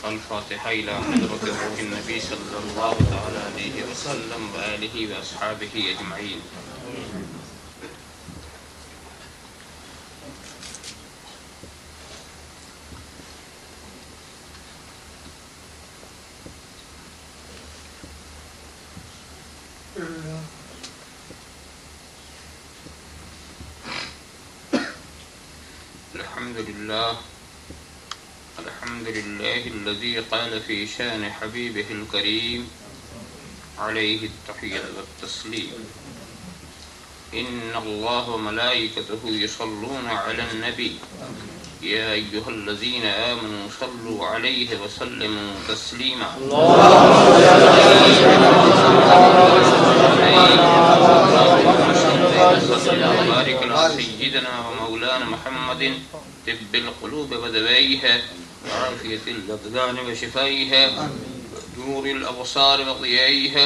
الفاتحة إلى حضرة روح النبي صلى الله تعالى عليه وسلم وآله وأصحابه أجمعين. الحمد لله الذي قال في شان حبيبه الكريم عليه التحية والتسليم إن الله وملائكته يصلون على النبي يا أيها الذين آمنوا صلوا عليه وسلموا تسليما بارك على سيدنا ومولانا محمد طب القلوب ودوائها وعافية الأبدان وشفائها نور الأبصار وضيائها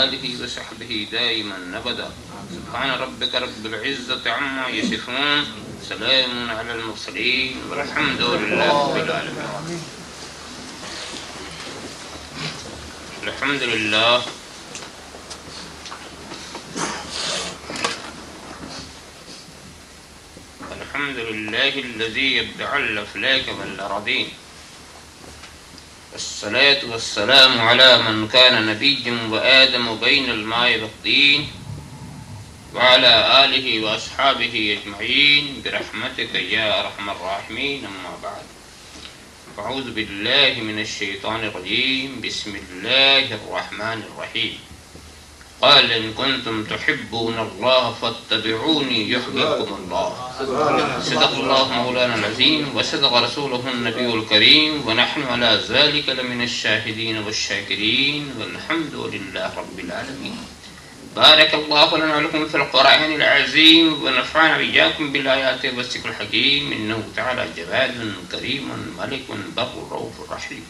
آله وصحبه دائما أبدا. سبحان ربك رب العزة عما يصفون سلام على المرسلين والحمد لله رب العالمين. الحمد لله الحمد لله الذي يبدع الأفلاك والأراضين والصلاة والسلام على من كان نبيا وآدم بين الماء والطين وعلى آله وأصحابه أجمعين برحمتك يا أرحم الراحمين. أما بعد فأعوذ بالله من الشيطان الرجيم بسم الله الرحمن الرحيم. قال إن كنتم تحبون الله فاتبعوني يحببكم الله. صدق الله مولانا العظيم وصدق رسوله النبي الكريم ونحن على ذلك لمن الشاهدين والشاكرين والحمد لله رب العالمين. بارك الله لنا ولكم في القرآن العظيم ونفعنا وإياكم بالآيات والذكر الحكيم إنه تعالى جواد كريم ملك بر رؤوف رحيم.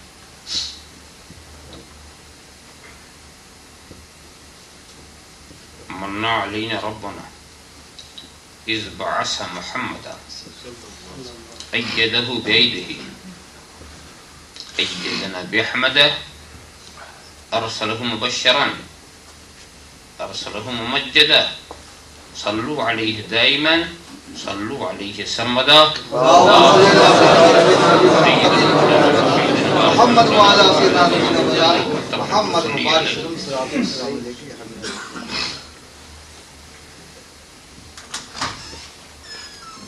من علينا ربنا إذ بعث محمدا أيده بأيده أيدنا بأحمد أرسله مبشرا أرسله ممجدا صلوا عليه دائما صلوا عليه سمدا محمد وعلى سيدنا محمد مبارك.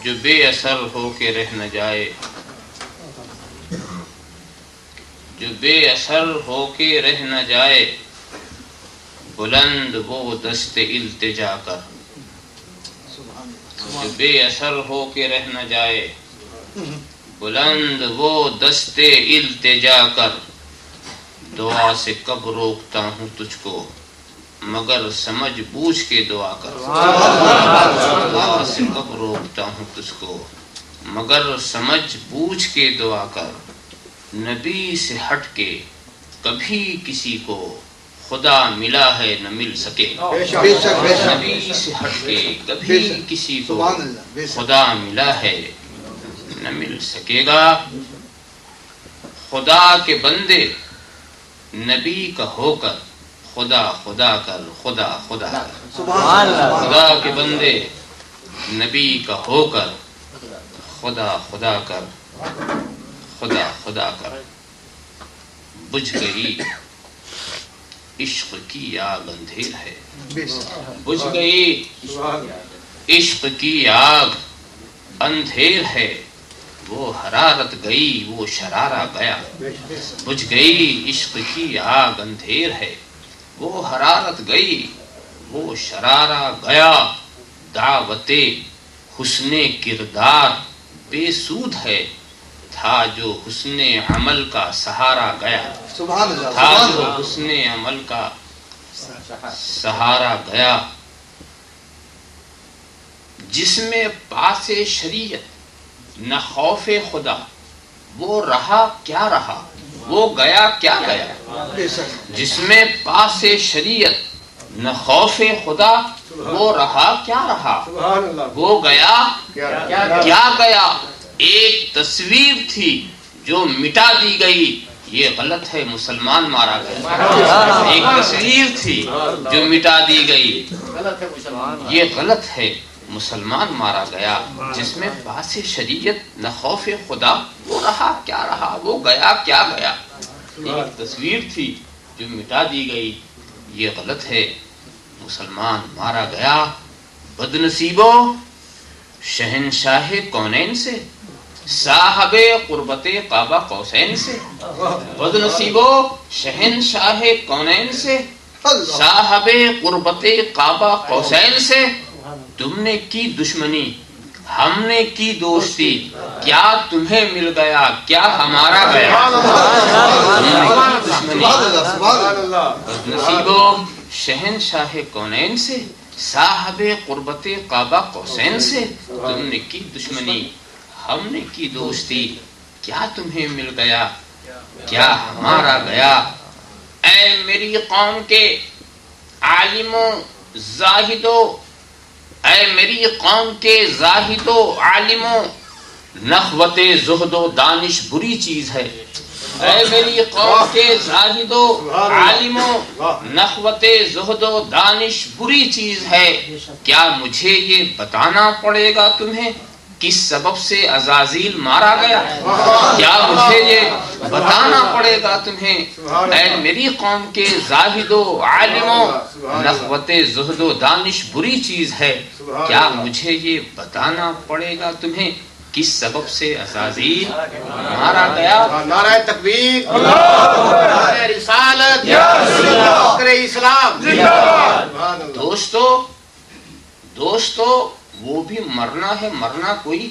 جو بے اثر ہو کے رہ نہ جائے جو بے اثر ہو کے رہ نہ جائے بلند وہ دست التجا کر. جو بے اثر ہو کے رہ نہ جائے بلند وہ دست التجا کر. دعا سے کب روکتا ہوں تجھ کو مگر سمجھ بوجھ کے دعا کر. دعا سے کب روکتا ہوں تجھ کو مگر سمجھ بوجھ کے دعا کر. نبی سے ہٹ کے کبھی کسی کو خدا ملا ہے نہ مل سکے. نبی سے ہٹ کے کبھی کسی کو خدا ملا ہے نہ مل سکے گا. خدا کے بندے نبی کا ہو کر خدا خدا کر خدا خدا کر. خدا کے بندے نبی کا ہو کر خدا خدا کر خدا خدا کر. بجھ گئی عشق کی آگ اندھیر ہے بجھ گئی عشق کی آگ اندھیر ہے. وہ حرارت گئی وہ شرارہ گیا. بجھ گئی عشق کی آگ اندھیر ہے وہ حرارت گئی وہ شرارہ گیا. دعوت حسن کردار بے سود ہے تھا جو حسن عمل کا سہارا گیا. تھا جو حسن عمل کا سہارا گیا. جس میں پاس شریعت نہ خوف خدا وہ رہا کیا رہا وہ گیا کیا گیا. جس میں پاس شریعت نہ خوف خدا وہ رہا کیا رہا وہ گیا کیا گیا. ایک تصویر تھی جو مٹا دی گئی یہ غلط ہے، مسلمان مارا گیا۔ ایک تصویر تھی جو مٹا دی گئی، یہ غلط ہے، مسلمان مارا گیا، جس میں باعث شریعت نہ خوف خدا، وہ رہا کیا رہا، وہ گیا کیا گیا۔ ایک تصویر تھی جو مٹا دی گئی، یہ غلط ہے، مسلمان مارا گیا۔ بد نصیبو شہنشاہ کونین سے، صاحب قربت قاب قوسین سے، بد نصیبو شہنشاہ کونین سے، صاحب قربت قاب قوسین سے، تم نے کی دشمنی ہم نے کی دوستی، کیا تمہیں مل گیا کیا ہمارا گیا۔ دشمنی بد نصیبو شہنشاہ کونین سے، صاحب قربت قاب قوسین سے، تم نے کی دشمنی ہم نے کی دوستی، کیا تمہیں مل گیا کیا ہمارا گیا۔ اے میری قوم کے عالموں زاہدوں، اے میری قوم کے زاہدوں عالموں، نخوت زہد و دانش بری چیز ہے۔ اے میری قوم کے زاہدوں عالموں، نخوت زہد و دانش بری چیز ہے، کیا مجھے یہ بتانا پڑے گا تمہیں کس سبب سے عزازیل مارا گیا، کیا مجھے یہ بتانا پڑے گا تمہیں۔ اے میری قوم کے زاہدوں عالموں، نخوت زہد و دانش بری چیز ہے، کیا مجھے یہ بتانا پڑے گا تمہیں کس سبب سے عزازیل مارا گیا۔ نعرہ تکبیر، نعرہ رسالت، نعرہ اسلام۔ دوستو وہ بھی مرنا ہے، مرنا کوئی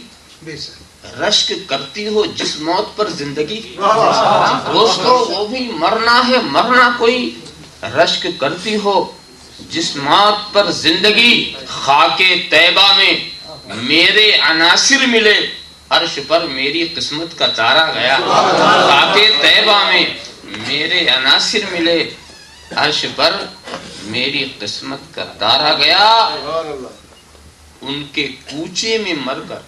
رشک کرتی ہو جس موت پر زندگی، دوستو وہ بھی مرنا ہے، مرنا کوئی رشک کرتی ہو جس موت پر زندگی۔ خاک طیبہ میں میرے عناصر ملے، عرش پر میری قسمت کا تارا گیا۔ خاک طیبہ میں میرے عناصر ملے، عرش پر میری قسمت کا تارا گیا۔ ان کے کوچے میں مر کر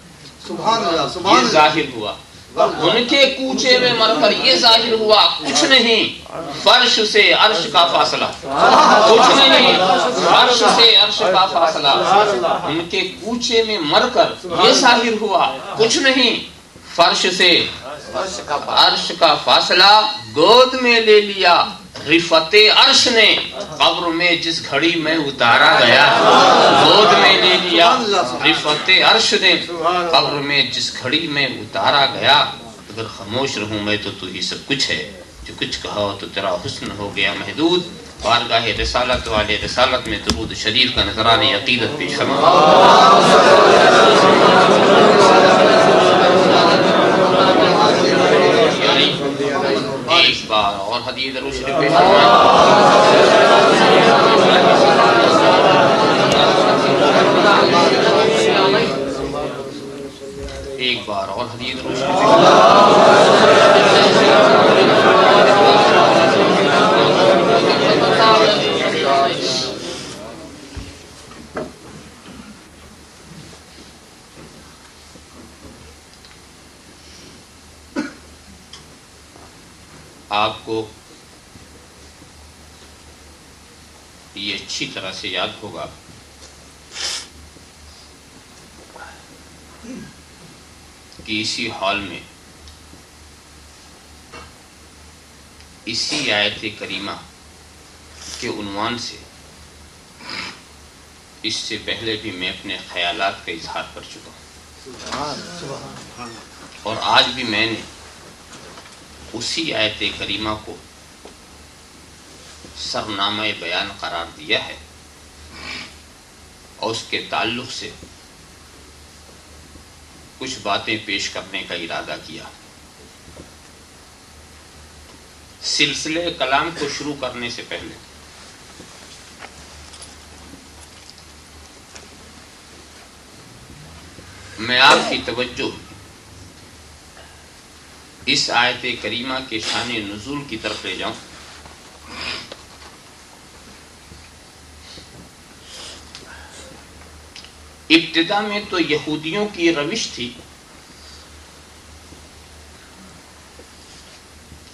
یہ ظاہر ہوا، ان کے کوچے میں مر کر یہ ظاہر ہوا، کچھ نہیں فرش سے عرش کا فاصلہ، کچھ نہیں فرش سے عرش کا فاصلہ۔ ان کے کوچے میں مر کر یہ ظاہر ہوا، کچھ نہیں فرش سے عرش کا فاصلہ۔ گود میں لے لیا رفت عرش نے، قبر میں جس گھڑی میں اتارا گیا۔ گود میں لے لیا رفت عرش نے، قبر میں جس گھڑی میں اتارا گیا۔ اگر خاموش رہوں میں تو ہی سب کچھ ہے، جو کچھ کہا تو تیرا حسن ہو گیا محدود۔ بارگاہ رسالت والے رسالت میں درود شریف کا نذرانِ عقیدت پیش فرما۔ ایک بار اور حدیث درود شریف پیش ایک بار اور حدیث درود شریف آپ کو یہ اچھی طرح سے یاد ہوگا کہ اسی ہال میں اسی آیت کریمہ کے عنوان سے اس سے پہلے بھی میں اپنے خیالات کا اظہار کر چکا ہوں، اور آج بھی میں نے اسی آیت کریمہ کو سرنامہ بیان قرار دیا ہے، اور اس کے تعلق سے کچھ باتیں پیش کرنے کا ارادہ کیا۔ سلسلے کلام کو شروع کرنے سے پہلے میں آپ کی توجہ اس آیت کریمہ کے شان نزول کی طرف لے جاؤں۔ ابتدا میں تو یہودیوں کی روش تھی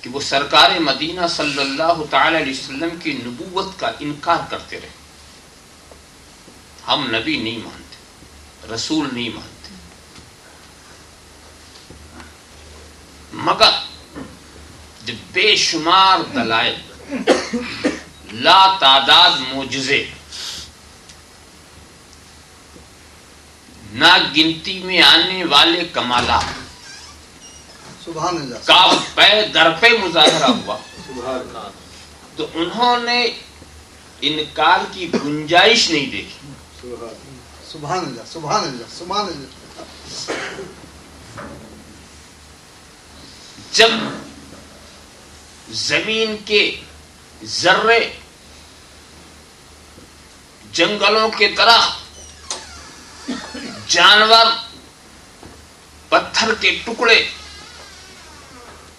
کہ وہ سرکار مدینہ صلی اللہ تعالی علیہ وسلم کی نبوت کا انکار کرتے رہے. ہم نبی نہیں مانتے، رسول نہیں مانتے، مگر جب بے شمار دلائل، لا تعداد معجزے، نہ گنتی میں آنے والے کمالات سبحان اللہ کا پے در پہ مظاہرہ ہوا تو انہوں نے انکار کی گنجائش نہیں دیکھی. سبحان اللہ سبحان اللہ سبحان اللہ. جب زمین کے ذرے، جنگلوں کے درخت، جانور، پتھر کے ٹکڑے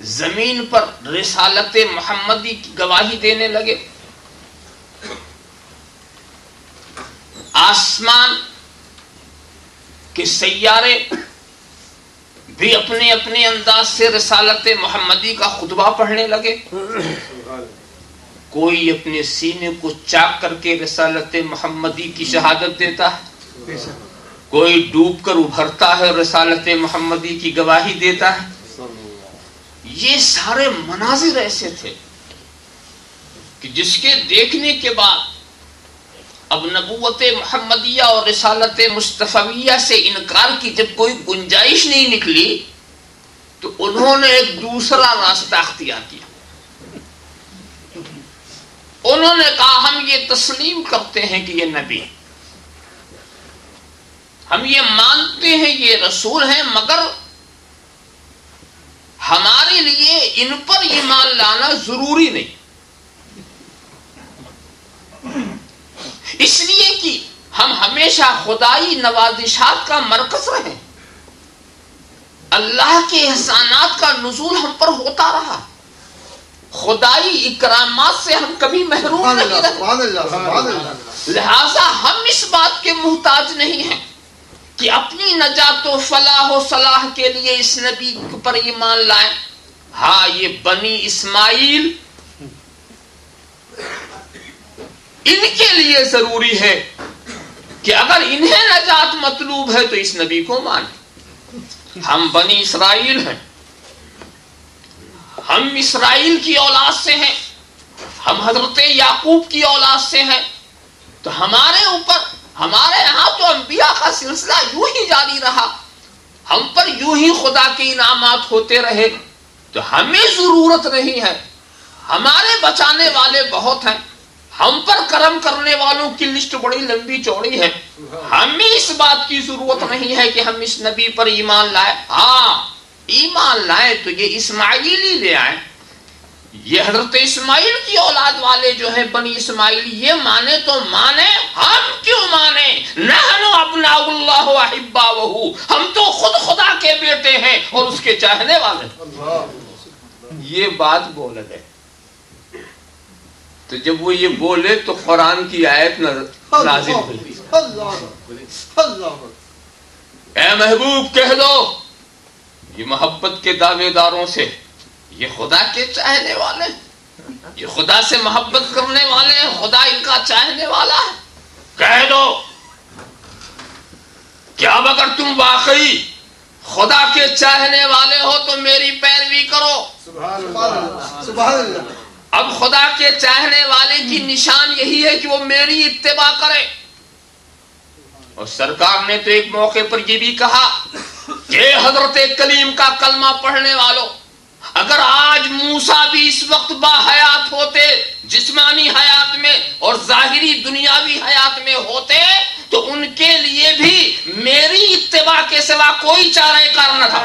زمین پر رسالت محمدی کی گواہی دینے لگے، آسمان کے سیارے بھی اپنے اپنے انداز سے رسالت محمدی کا خطبہ پڑھنے لگے، کوئی اپنے سینے کو چاک کر کے رسالت محمدی کی شہادت دیتا ہے، کوئی ڈوب کر ابھرتا ہے اور رسالت محمدی کی گواہی دیتا ہے. یہ سارے مناظر ایسے تھے کہ جس کے دیکھنے کے بعد اب نبوت محمدیہ اور رسالت مصطفیہ سے انکار کی جب کوئی گنجائش نہیں نکلی تو انہوں نے ایک دوسرا راستہ اختیار کیا. انہوں نے کہا ہم یہ تسلیم کرتے ہیں کہ یہ نبی، ہم یہ مانتے ہیں یہ رسول ہیں، مگر ہمارے لیے ان پر ایمان لانا ضروری نہیں، اس لیے کہ ہم ہمیشہ خدائی نوازشات کا مرکز رہے، اللہ کے احسانات کا نزول ہم پر ہوتا رہا، خدائی اکرامات سے ہم کبھی محروم نہیں رہے، لہذا ہم اس بات کے محتاج نہیں ہیں کہ اپنی نجات و فلاح و صلاح کے لیے اس نبی پر ایمان لائیں. ہاں یہ بنی اسماعیل ان کے لیے ضروری ہے کہ اگر انہیں نجات مطلوب ہے تو اس نبی کو مانیں. ہم بنی اسرائیل ہیں، ہم اسرائیل کی اولاد سے ہیں، ہم حضرت یعقوب کی اولاد سے ہیں، تو ہمارے اوپر، ہمارے یہاں تو انبیاء کا سلسلہ یوں ہی جاری رہا، ہم پر یوں ہی خدا کے انعامات ہوتے رہے، تو ہمیں ضرورت نہیں ہے، ہمارے بچانے والے بہت ہیں، ہم پر کرم کرنے والوں کی لسٹ بڑی لمبی چوڑی ہے، ہمیں اس بات کی ضرورت نہیں ہے کہ ہم اس نبی پر ایمان لائیں. ہاں ایمان لائیں تو یہ اسماعیلی لے آئیں، یہ حضرت اسماعیل کی اولاد والے جو ہیں بنی اسماعیل، یہ مانے تو مانے، ہم کیوں مانے؟ نحن ابناء اللہ و احباؤہ، ہم تو خود خدا کے بیٹے ہیں اور اس کے چاہنے والے. یہ بات بول گئے. تو جب وہ یہ بولے تو قرآن کی آیت نازل ہوئی، اے محبوب کہہ دو یہ محبت کے دعوے داروں سے، یہ خدا کے چاہنے والے، یہ خدا سے محبت کرنے والے ہیں، خدا ان کا چاہنے والا ہے. کہہ دو کہ اب اگر تم واقعی خدا کے چاہنے والے ہو تو میری پیروی کرو. سبحان اللہ. اب خدا کے چاہنے والے کی نشان یہی ہے کہ وہ میری اتباع کرے. اور سرکار نے تو ایک موقع پر یہ بھی کہا کہ حضرت کلیم کا کلمہ پڑھنے والوں، اگر آج موسیٰ بھی اس وقت با حیات ہوتے، جسمانی حیات میں اور ظاہری دنیاوی حیات میں ہوتے، تو ان کے لیے بھی میری اتباع کے سوا کوئی چارہ کار نہ تھا.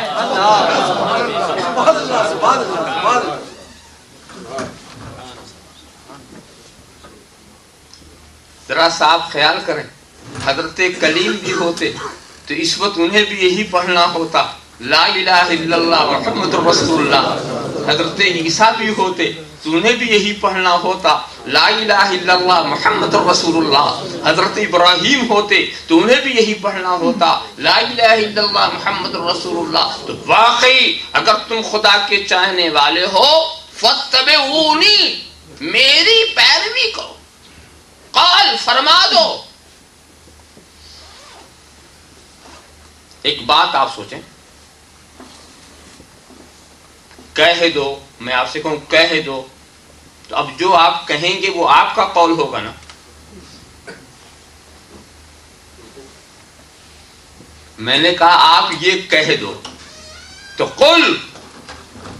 ذرا صاحب خیال کریں، حضرت کلیم بھی ہوتے تو اس وقت انہیں بھی یہی پڑھنا ہوتا، لا الہ الا اللہ محمد رسول اللہ. حضرت عیسیٰ بھی ہوتے تو انہیں بھی یہی پڑھنا ہوتا، لا الہ الا اللہ محمد رسول اللہ. حضرت ابراہیم ہوتے تو انہیں بھی یہی پڑھنا ہوتا، لا الہ الا اللہ محمد رسول اللہ. تو واقعی اگر تم خدا کے چاہنے والے ہو فاتبعونی، میری پیروی کرو. قال، فرما دو. ایک بات آپ سوچیں، کہہ دو، میں آپ سے کہوں کہہ دو، تو اب جو آپ کہیں گے وہ آپ کا قول ہوگا نا. میں نے کہا آپ یہ کہہ دو، تو قل،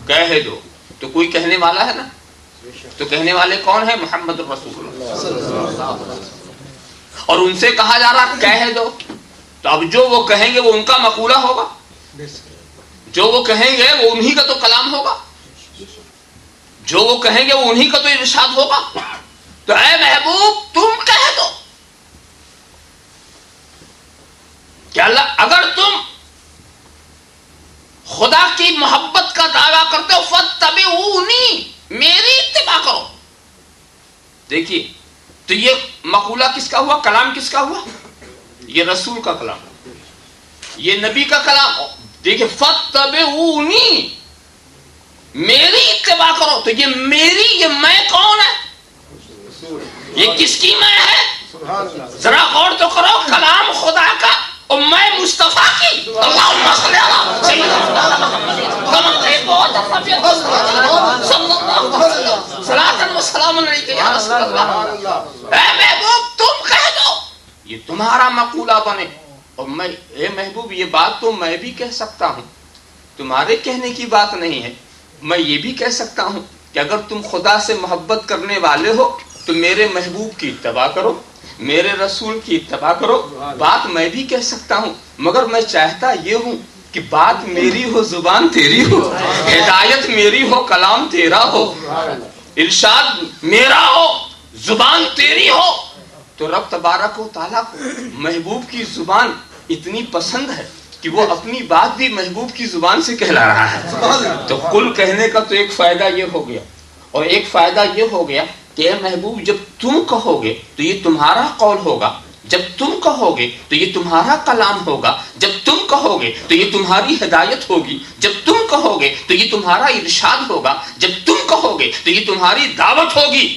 کہہ دو، تو کوئی کہنے والا ہے نا. تو کہنے والے کون ہیں؟ محمد رسول اللہ. اور ان سے کہا جا رہا کہہ دو، تو اب جو وہ کہیں گے وہ ان کا مقولہ ہوگا، جو وہ کہیں گے وہ انہی کا تو کلام ہوگا، جو وہ کہیں گے وہ انہی کا تو ارشاد ہوگا. تو اے محبوب تم کہہ دو کہ اللہ، اگر تم خدا کی محبت کا دعویٰ کرتے ہو فاتبعونی، میری اتباع کرو. دیکھیے تو یہ مقولہ کس کا ہوا؟ کلام کس کا ہوا؟ یہ رسول کا کلام، یہ نبی کا کلام. دیکھیے فاتبعونی، میری اتباع کرو. تو یہ میری، یہ میں کون ہے؟ یہ کس کی میں ہے؟ ذرا غور تو کرو. کلام خدا کا اور میں مصطفیٰ کی. اللہم صلی علی سیدنا محمد. ایک بہت صلاۃ و سلام علیک یا رسول اللہ. اے محبوب تم کہہ دو، یہ تمہارا مقولہ بنے. اور میں، اے محبوب یہ بات تو میں بھی کہہ سکتا ہوں، تمہارے کہنے کی بات نہیں ہے. میں یہ بھی کہہ سکتا ہوں کہ اگر تم خدا سے محبت کرنے والے ہو تو میرے محبوب کی اتباع کرو، میرے رسول کی اتباع کرو. بات میں بھی کہہ سکتا ہوں، مگر میں چاہتا یہ ہوں کہ بات میری ہو، زبان تیری ہو، ہدایت میری ہو، کلام تیرا ہو، ارشاد میرا ہو، زبان تیری ہو. تو رب تبارک و تعالیٰ کو محبوب کی زبان اتنی پسند ہے کہ وہ اپنی بات بھی محبوب کی زبان سے کہلا رہا ہے. تو قل کہنے کا تو ایک فائدہ یہ ہو گیا، اور ایک فائدہ یہ ہو گیا کہ اے محبوب جب تم کہو گے تو یہ تمہارا قول ہوگا، جب تم کہو گے تو یہ تمہارا کلام ہوگا، جب تم کہو گے تو یہ تمہاری ہدایت ہوگی، جب تم کہو گے تو یہ تمہارا ارشاد ہوگا، جب تم کہو گے تو یہ تمہاری دعوت ہوگی.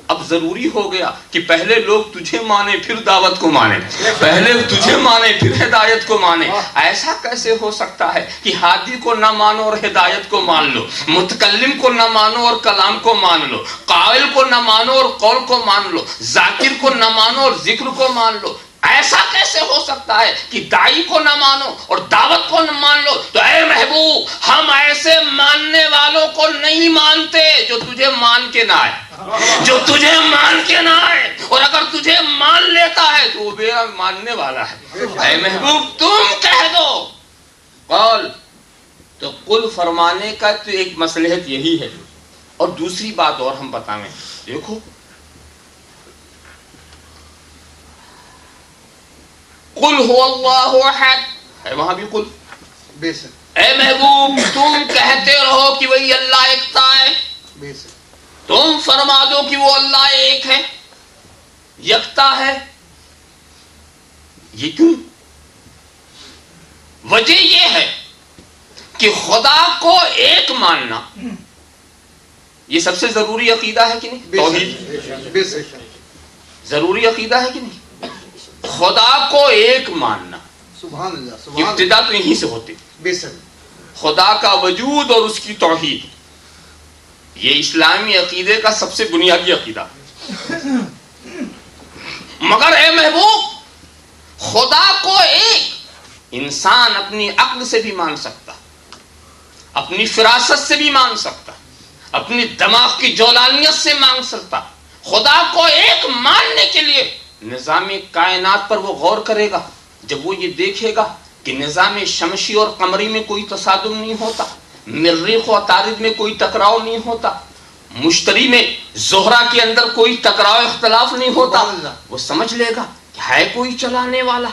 اب ضروری ہو گیا کہ پہلے لوگ تجھے مانے پھر دعوت کو مانے، پہلے تجھے مانے پھر ہدایت کو مانے. ایسا کیسے ہو سکتا ہے کہ ہادی کو نہ مانو اور ہدایت کو مان لو، متکلم کو نہ مانو اور کلام کو مان لو، قائل کو نہ مانو اور قول کو مان لو، ذاکر کو نہ مانو اور ذکر کو مان لو؟ ایسا کیسے ہو سکتا ہے کہ داعی کو نہ مانو اور دعوت کو نہ مان لو؟ تو اے محبوب ہم ایسے ماننے والوں کو نہیں مانتے جو تجھے مان کے نہ آئے، جو تجھے مان کے نہ آئے. اور اگر تجھے مان لیتا ہے تو وہ میرا ماننے والا ہے. اے محبوب تم کہہ دو. قول، تو قل فرمانے کا تو ایک مصلحت یہی ہے. اور دوسری بات اور ہم بتائیں، دیکھو قل هو اللہ احد ہے، وہاں بھی قل. بے شک اے محبوب تم کہتے رہو کہ وہی اللہ ایکتا ہے، بے شک تم فرما دو کہ وہ اللہ ایک ہے، یکتا ہے. یہ کیوں؟ وجہ یہ ہے کہ خدا کو ایک ماننا یہ سب سے ضروری عقیدہ ہے کہ نہیں؟ توحید بے شک ضروری عقیدہ ہے کہ نہیں؟ خدا کو ایک ماننا، سبحان اللہ سبحان اللہ. ابتدا تو یہیں سے ہوتی، بے شک خدا کا وجود اور اس کی توحید. یہ اسلامی عقیدے کا سب سے بنیادی عقیدہ. مگر اے محبوب خدا کو ایک انسان اپنی عقل سے بھی مان سکتا، اپنی فراست سے بھی مان سکتا، اپنی دماغ کی جولانیت سے مان سکتا. خدا کو ایک ماننے کے لیے نظام کائنات پر وہ غور کرے گا. جب وہ یہ دیکھے گا کہ نظام شمسی اور قمری میں کوئی تصادم نہیں ہوتا، مریخ و عطارد میں کوئی ٹکراؤ نہیں ہوتا، مشتری میں زہرہ کے اندر کوئی ٹکراؤ اختلاف نہیں ہوتا، وہ سمجھ لے گا کہ ہے کوئی چلانے والا.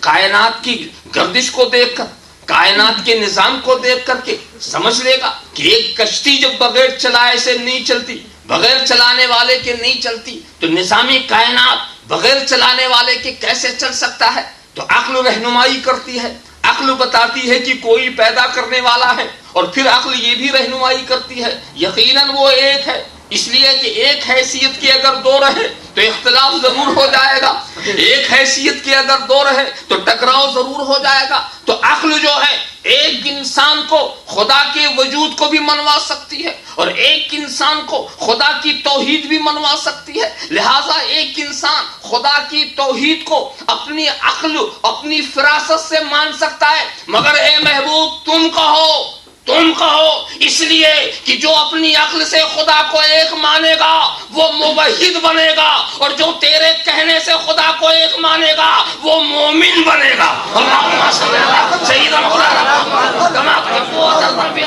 کائنات کی گردش کو دیکھ کر، کائنات کے نظام کو دیکھ کر کے سمجھ لے گا کہ ایک کشتی جب بغیر چلائے سے نہیں چلتی، بغیر چلانے والے کے نہیں چلتی، تو نظامی کائنات بغیر چلانے والے کے کیسے چل سکتا ہے؟ تو عقل رہنمائی کرتی ہے، عقل بتاتی ہے کہ کوئی پیدا کرنے والا ہے، اور پھر عقل یہ بھی رہنمائی کرتی ہے یقیناً وہ ایک ہے، اس لیے کہ ایک حیثیت کے اگر دو رہے تو اختلاف ضرور ہو جائے گا، ایک حیثیت کے اگر دو رہے تو ٹکراؤ ضرور ہو جائے گا۔ تو عقل جو ہے ایک انسان کو خدا کے وجود کو بھی منوا سکتی ہے، اور ایک انسان کو خدا کی توحید بھی منوا سکتی ہے، لہٰذا ایک انسان خدا کی توحید کو اپنی عقل اپنی فراست سے مان سکتا ہے، مگر اے محبوب تم کہو، اس لیے کہ جو اپنی عقل سے خدا کو ایک مانے گا وہ موحد بنے گا، اور جو تیرے کہنے سے خدا کو ایک مانے گا وہ مومن بنے گا۔ اللہم صلی علی سیدنا مولانا محمد کما تحب وترضى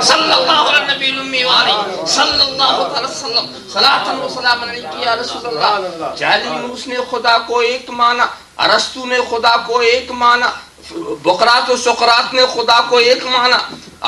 صلی اللہ علیہ نبی الامی وآلہ صلی اللہ علیہ وسلم صلاۃ و سلام علیک یا رسول اللہ۔ جالینوس نے خدا کو ایک مانا، ارسطو نے خدا کو ایک مانا، بقراط و سقراط نے خدا کو ایک مانا،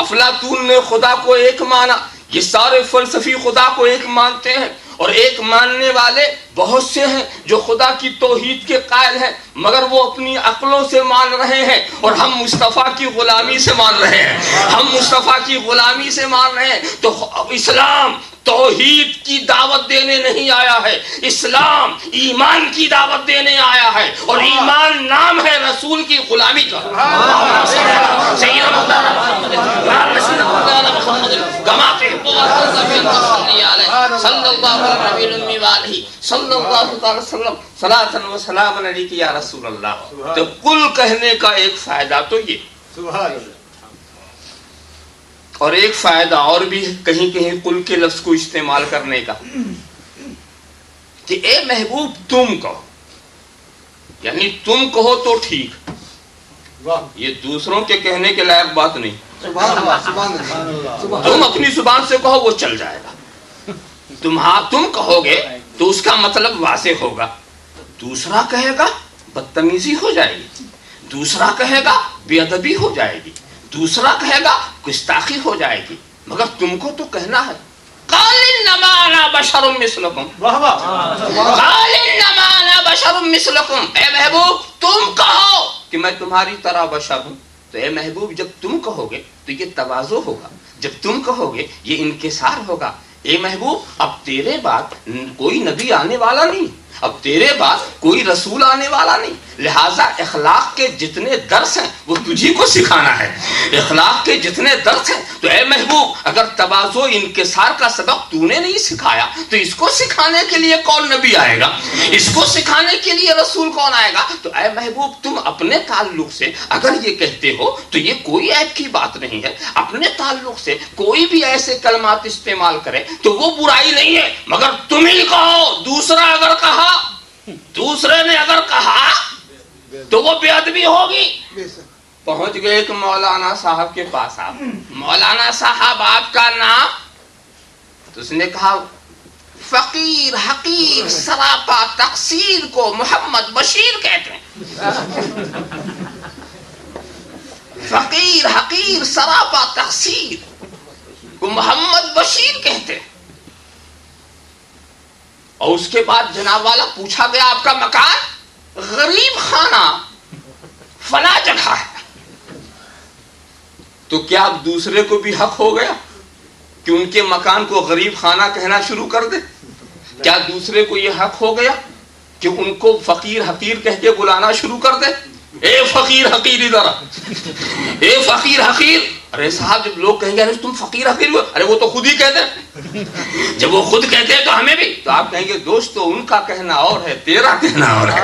افلاطون نے خدا کو ایک مانا، یہ سارے فلسفی خدا کو ایک مانتے ہیں، اور ایک ماننے والے بہت سے ہیں جو خدا کی توحید کے قائل ہیں، مگر وہ اپنی عقلوں سے مان رہے ہیں، اور ہم مصطفیٰ کی غلامی سے مان رہے ہیں، ہم مصطفیٰ کی غلامی سے مان رہے ہیں۔ تو اسلام توحید کی دعوت دینے نہیں آیا ہے، اسلام ایمان کی دعوت دینے آیا ہے، اور ایمان نام ہے رسول کی غلامی کا۔ صلی اللہ علیہ وسلم صلاۃ و سلام علیک یا رسول اللہ۔ تو کل کہنے کا ایک فائدہ تو یہ، اور ایک فائدہ اور بھی ہے کہیں کہیں کل کے لفظ کو استعمال کرنے کا، کہ اے محبوب تم کہو، یعنی تم کہو تو ٹھیک، یہ دوسروں کے کہنے کے لائق بات نہیں، تم اپنی زبان سے کہو وہ چل جائے گا، تم کہو گے تو اس کا مطلب واضح ہوگا، دوسرا کہے گا بدتمیزی ہو جائے گی، دوسرا کہے گا بے ادبی ہو جائے گی، دوسرا کہے گا گستاخی ہو جائے گی، مگر تم کو تو کہنا ہے قال انما انا بشر مثلکم، قال انما انا بشر مثلکم، اے محبوب تم کہو کہ میں تمہاری طرح بشر ہوں۔ تو اے محبوب جب تم کہو گے تو یہ تواضع ہوگا، جب تم کہو گے یہ انکسار ہوگا۔ اے محبوب اب تیرے بعد کوئی نبی آنے والا نہیں، اب تیرے بعد کوئی رسول آنے والا نہیں، لہٰذا اخلاق کے جتنے درس ہیں وہ تجھی کو سکھانا ہے، اخلاق کے جتنے درس ہیں۔ تو اے محبوب اگر تواضع انکسار کا سبق تو نے نہیں سکھایا تو اس کو سکھانے کے لیے کون نبی آئے گا، اس کو سکھانے کے لیے رسول کون آئے گا؟ تو اے محبوب تم اپنے تعلق سے اگر یہ کہتے ہو تو یہ کوئی عیب کی بات نہیں ہے، اپنے تعلق سے کوئی بھی ایسے کلمات استعمال کرے تو وہ برائی نہیں ہے، مگر تم ہی کہو، دوسرا اگر کہا، دوسرے نے اگر کہا تو وہ بے ادبی ہوگی۔ پہنچ گئے ایک مولانا صاحب کے پاس، آپ مولانا صاحب آپ کا نام؟ تو اس نے کہا فقیر حقیر سراپا تقصیر کو محمد بشیر کہتے ہیں، فقیر حقیر سراپا تقصیر کو محمد بشیر کہتے ہیں۔ اور اس کے بعد جناب والا پوچھا گیا آپ کا مکان؟ غریب خانہ فلاں جگہ ہے۔ تو کیا اب دوسرے کو بھی حق ہو گیا کہ ان کے مکان کو غریب خانہ کہنا شروع کر دے؟ کیا دوسرے کو یہ حق ہو گیا کہ ان کو فقیر حقیر کہہ کے بلانا شروع کر دے؟ اے فقیر حقیر ادھر، اے فقیر حقیر۔ ارے صاحب جب لوگ کہیں گے ارے تم فقیر حقیر ہو، ارے وہ تو خود ہی کہتے ہیں، جب وہ خود کہتے ہیں تو ہمیں بھی، تو آپ کہیں گے دوستو ان کا کہنا اور ہے، تیرا کہنا اور ہے۔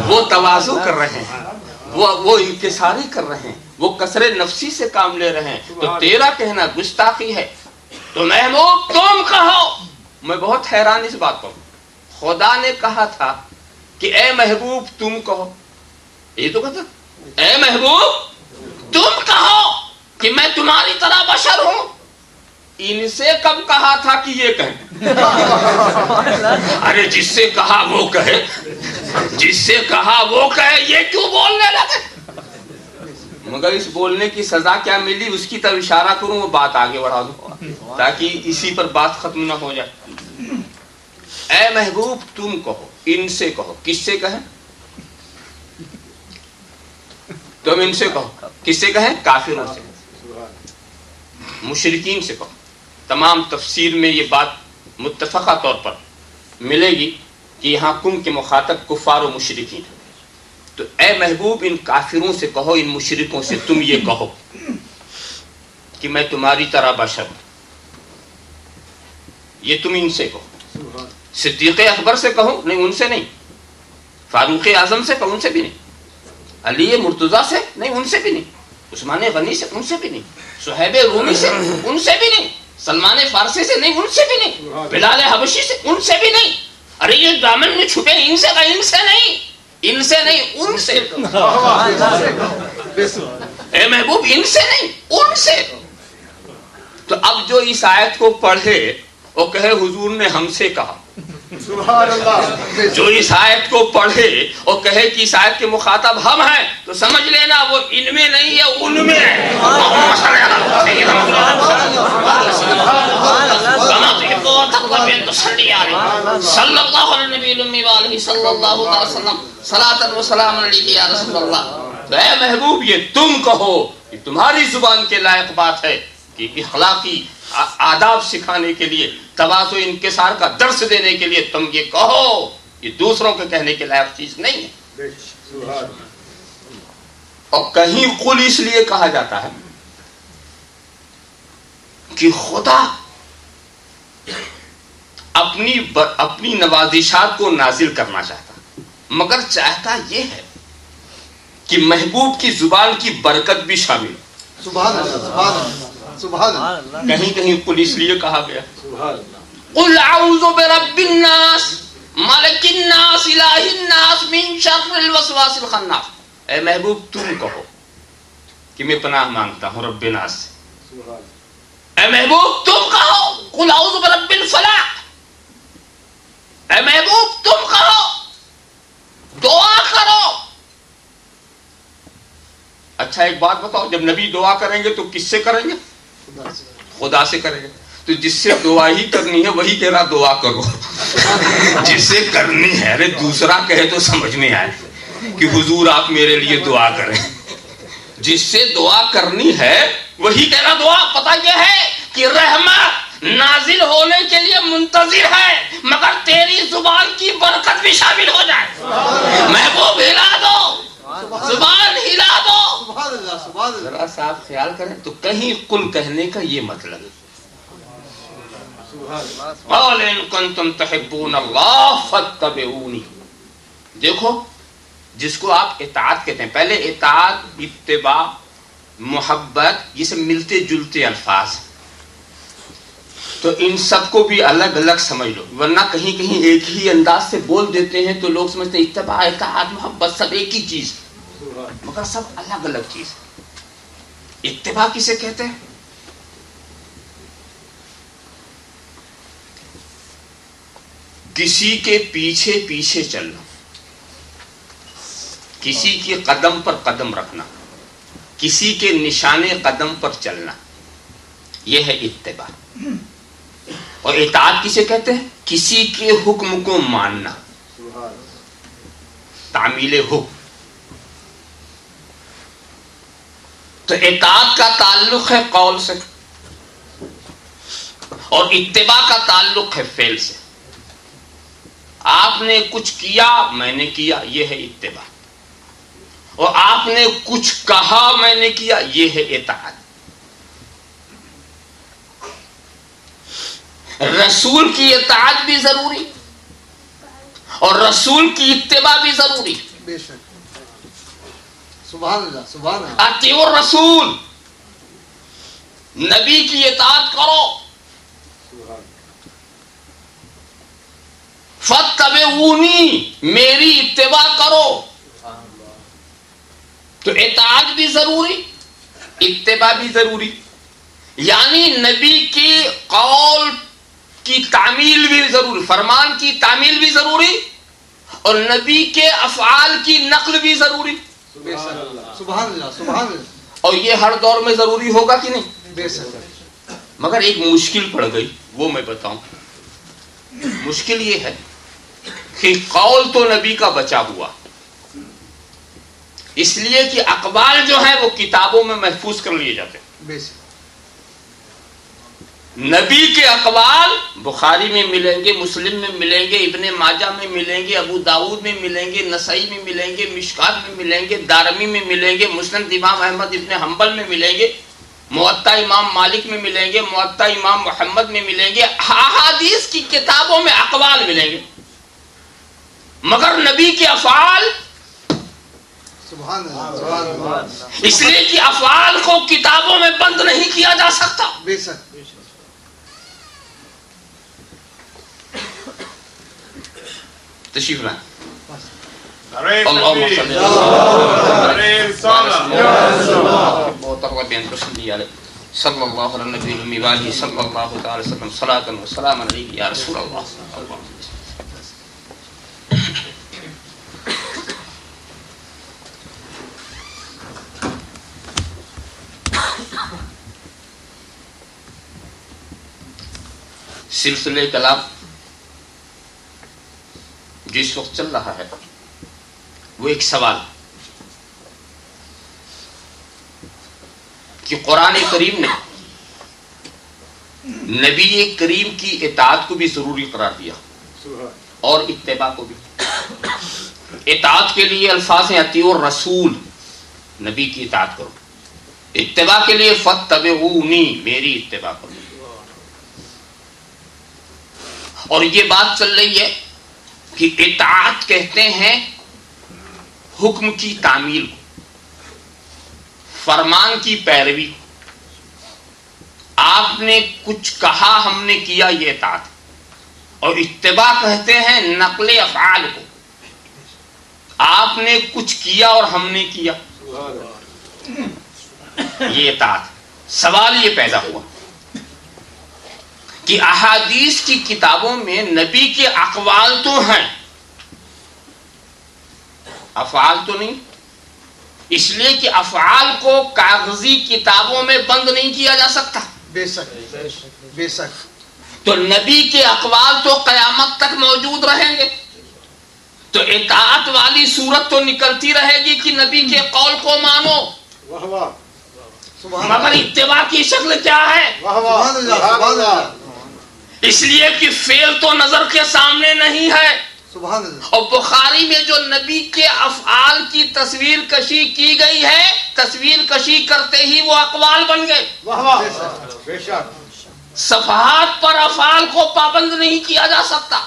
وہ تواضع کر رہے ہیں، وہ انکساری کر رہے ہیں، وہ کسر نفسی سے کام لے رہے ہیں، تو تیرا کہنا گستاخی ہے۔ تو محبوب تم کہو۔ میں بہت حیران اس بات پر، خدا نے کہا تھا کہ اے محبوب تم کہو، یہ تو کہتا اے محبوب تم کہو کہ میں تمہاری طرح بشر ہوں، ان سے کب کہا تھا کہ یہ کہیں؟ ارے جس سے کہا وہ کہے، جس سے کہا وہ کہے، یہ کیوں بولنے لگے؟ مگر اس بولنے کی سزا کیا ملی اس کی طرف اشارہ کروں، وہ بات آگے بڑھا دوں تاکہ اسی پر بات ختم نہ ہو جائے۔ اے محبوب تم کہو، ان سے کہو، کس سے کہیں؟ تم ان سے کہو. کس سے کہیں؟ کافروں سے، مشرکین سے کہو. تمام تفسیر میں یہ بات متفقہ طور پر ملے گی کہ یہاں کم کے مخاطب کفار و مشرکین ہیں. تو اے محبوب ان کافروں سے کہو، ان مشرکوں سے تم یہ کہو کہ میں تمہاری طرح بشر ہوں. یہ تم ان سے کہو. صدیق اکبر سے کہو، نہیں ان سے نہیں. فاروق اعظم سے کہو، ان سے بھی نہیں. علی مرتضیٰ سے نہیں، ان سے بھی نہیں. عثمان غنی سے، ان سے بھی نہیں. صہیب رومی سے، ان سے بھی نہیں. سلمان فارسی سے نہیں، ان سے بھی نہیں. بلال حبشی سے، ان سے بھی نہیں. ارے یہ دامن میں چھپے ان سے نہیں، ان سے نہیں، ان سے. اے محبوب ان سے نہیں، ان سے. تو اب جو اس آیت کو پڑھے وہ کہے حضور نے ہم سے کہا. جو اس آیت کو پڑھے اور کہے کہ اس آیت کے مخاطب ہم ہیں، تو سمجھ لینا وہ ان میں نہیں ہے، ان میں ہے. صلی اللہ علیہ نبی الامی وآلہ صلی اللہ علیہ وسلم صلاۃ و سلام علیہ یا رسول اللہ. اے محبوب یہ تم کہو، یہ تمہاری زبان کے لائق بات ہے کہ اخلاقی آداب سکھانے کے لیے، تواضع انکسار کا درس دینے کے لیے تم یہ کہو. یہ دوسروں کے کہنے کے لائق چیز نہیں ہے. اور کہیں قل اس لیے کہا جاتا ہے کہ خدا اپنی نوازشات کو نازل کرنا چاہتا، مگر چاہتا یہ ہے کہ محبوب کی زبان کی برکت بھی شامل. سبحان اللہ، سبحان اللہ، سبحان اللہ. کہیں کہیں قل اس لیے کہا گیا قل اعوذ برب الناس ملک الناس الہ الناس من شر الوسواس الخناس. اے محبوب تم کہو کہ میں پناہ مانگتا ہوں رب ناس سے. اے محبوب تم کہو قل اعوذ برب الفلاح. اے محبوب تم کہو دعا کرو. اچھا ایک بات بتاؤ، جب نبی دعا کریں گے تو کس سے کریں گے؟ خدا سے کریں گے. تو جس سے دعا ہی کرنی ہے وہی کہہ رہا دعا کرو. جس سے کرنی ہے، ارے دوسرا کہے تو سمجھ میں آئے کہ حضور آپ میرے لیے دعا کریں. جس سے دعا کرنی ہے وہی کہہ رہا دعا. پتہ یہ ہے کہ رحمت نازل ہونے کے لیے منتظر ہے، مگر تیری زبان کی برکت بھی شامل ہو جائے. محبوب ہلا دو، زبان ہلا دو. ذرا صاحب خیال کریں تو کہیں قل کہنے کا یہ مطلب ہے قال ان کنتم تحبون اللہ فاتبعونی. دیکھو جس کو آپ اطاعت کہتے ہیں، پہلے اطاعت، اتباع، محبت، یہ سب ملتے جلتے الفاظ، تو ان سب کو بھی الگ الگ سمجھ لو، ورنہ کہیں کہیں ایک ہی انداز سے بول دیتے ہیں تو لوگ سمجھتے ہیں اتباع، اطاعت، محبت سب ایک ہی چیز، مگر سب الگ الگ چیز. اتباع کسے کہتے ہیں؟ کسی کے پیچھے پیچھے چلنا، کسی کے قدم پر قدم رکھنا، کسی کے نشانے قدم پر چلنا، یہ ہے اتباع. اور اطاعت کسے کہتے ہیں؟ کسی کے حکم کو ماننا، تعمیل حکم. تو اطاعت کا تعلق ہے قول سے اور اتباع کا تعلق ہے فعل سے. آپ نے کچھ کیا، میں نے کیا، یہ ہے اتباع. اور آپ نے کچھ کہا، میں نے کیا، یہ ہے اطاعت. رسول کی اطاعت بھی ضروری اور رسول کی اتباع بھی ضروری. بے شک. سبحان اللہ، سبحان اللہ. اطیعوا الرسول، نبی کی اطاعت کرو. فاتبعونی، میری اتباع کرو. تو اطاعت بھی ضروری، اتباع بھی ضروری. یعنی نبی کی قول کی تعمیل بھی ضروری، فرمان کی تعمیل بھی ضروری، اور نبی کے افعال کی نقل بھی ضروری. سبحان اللہ، سبحان اللہ. اور یہ ہر دور میں ضروری ہوگا کہ نہیں؟ بے شک. مگر ایک مشکل پڑ گئی، وہ میں بتاؤں. مشکل یہ ہے کہ قول تو نبی کا بچا ہوا، اس لیے کہ اقوال جو ہیں وہ کتابوں میں محفوظ کر لیے جاتے ہیں. بے شک. نبی کے اقوال بخاری میں ملیں گے، مسلم میں ملیں گے، ابن ماجہ میں ملیں گے، ابو داؤد میں ملیں گے، نسائی میں ملیں گے، مشکات میں ملیں گے، دارمی میں ملیں گے، مسند امام احمد ابن حنبل میں ملیں گے، موطا امام مالک میں ملیں گے، موطا امام محمد میں ملیں گے. احادیث کی کتابوں میں اقوال ملیں گے، مگر نبی کے افعال سبحان اللہ سبحان اللہ. اس لیے کہ افعال کو کتابوں میں بند نہیں کیا جا سکتا. بے شک. تشریف لائیں. صلی اللہ علیہ نبی المی والی صلی اللہ تعالی وسلم صلاۃ و سلام علیک یا رسول اللہ. سلسلہ کلام جس وقت چل رہا ہے وہ ایک سوال کہ قرآن کریم نے نبی کریم کی اطاعت کو بھی ضروری قرار دیا اور اتباع کو بھی. اطاعت کے لیے الفاظ ہیں اطیعوا الرسول، نبی کی اطاعت کرو. اتباع کے لیے فاتبعونی، میری اتباع کرو. اور یہ بات چل رہی ہے کہ اطاعت کہتے ہیں حکم کی تعمیل کو، فرمان کی پیروی کو. آپ نے کچھ کہا ہم نے کیا، یہ اطاعت. اور اتباع کہتے ہیں نقل افعال کو، آپ نے کچھ کیا اور ہم نے کیا، یہ اطاعت. سوال یہ پیدا ہوا کہ احادیث کی کتابوں میں نبی کے اقوال تو ہیں، افعال تو نہیں. اس لیے کہ افعال کو کاغذی کتابوں میں بند نہیں کیا جا سکتا. بے شک بے شک. تو نبی کے اقوال تو قیامت تک موجود رہیں گے، تو اطاعت والی صورت تو نکلتی رہے گی کہ نبی کے قول کو مانو. واہ واہ. مگر اتباع کی شکل کیا ہے؟ سبحان اللہ سبحان اللہ. اس لیے کہ فعل تو نظر کے سامنے نہیں ہے. سبحان اللہ. اور بخاری میں جو نبی کے افعال کی تصویر کشی کی گئی ہے، تصویر کشی کرتے ہی وہ اقوال بن گئے. واہ واہ. بے شک. صفحات پر افعال کو پابند نہیں کیا جا سکتا.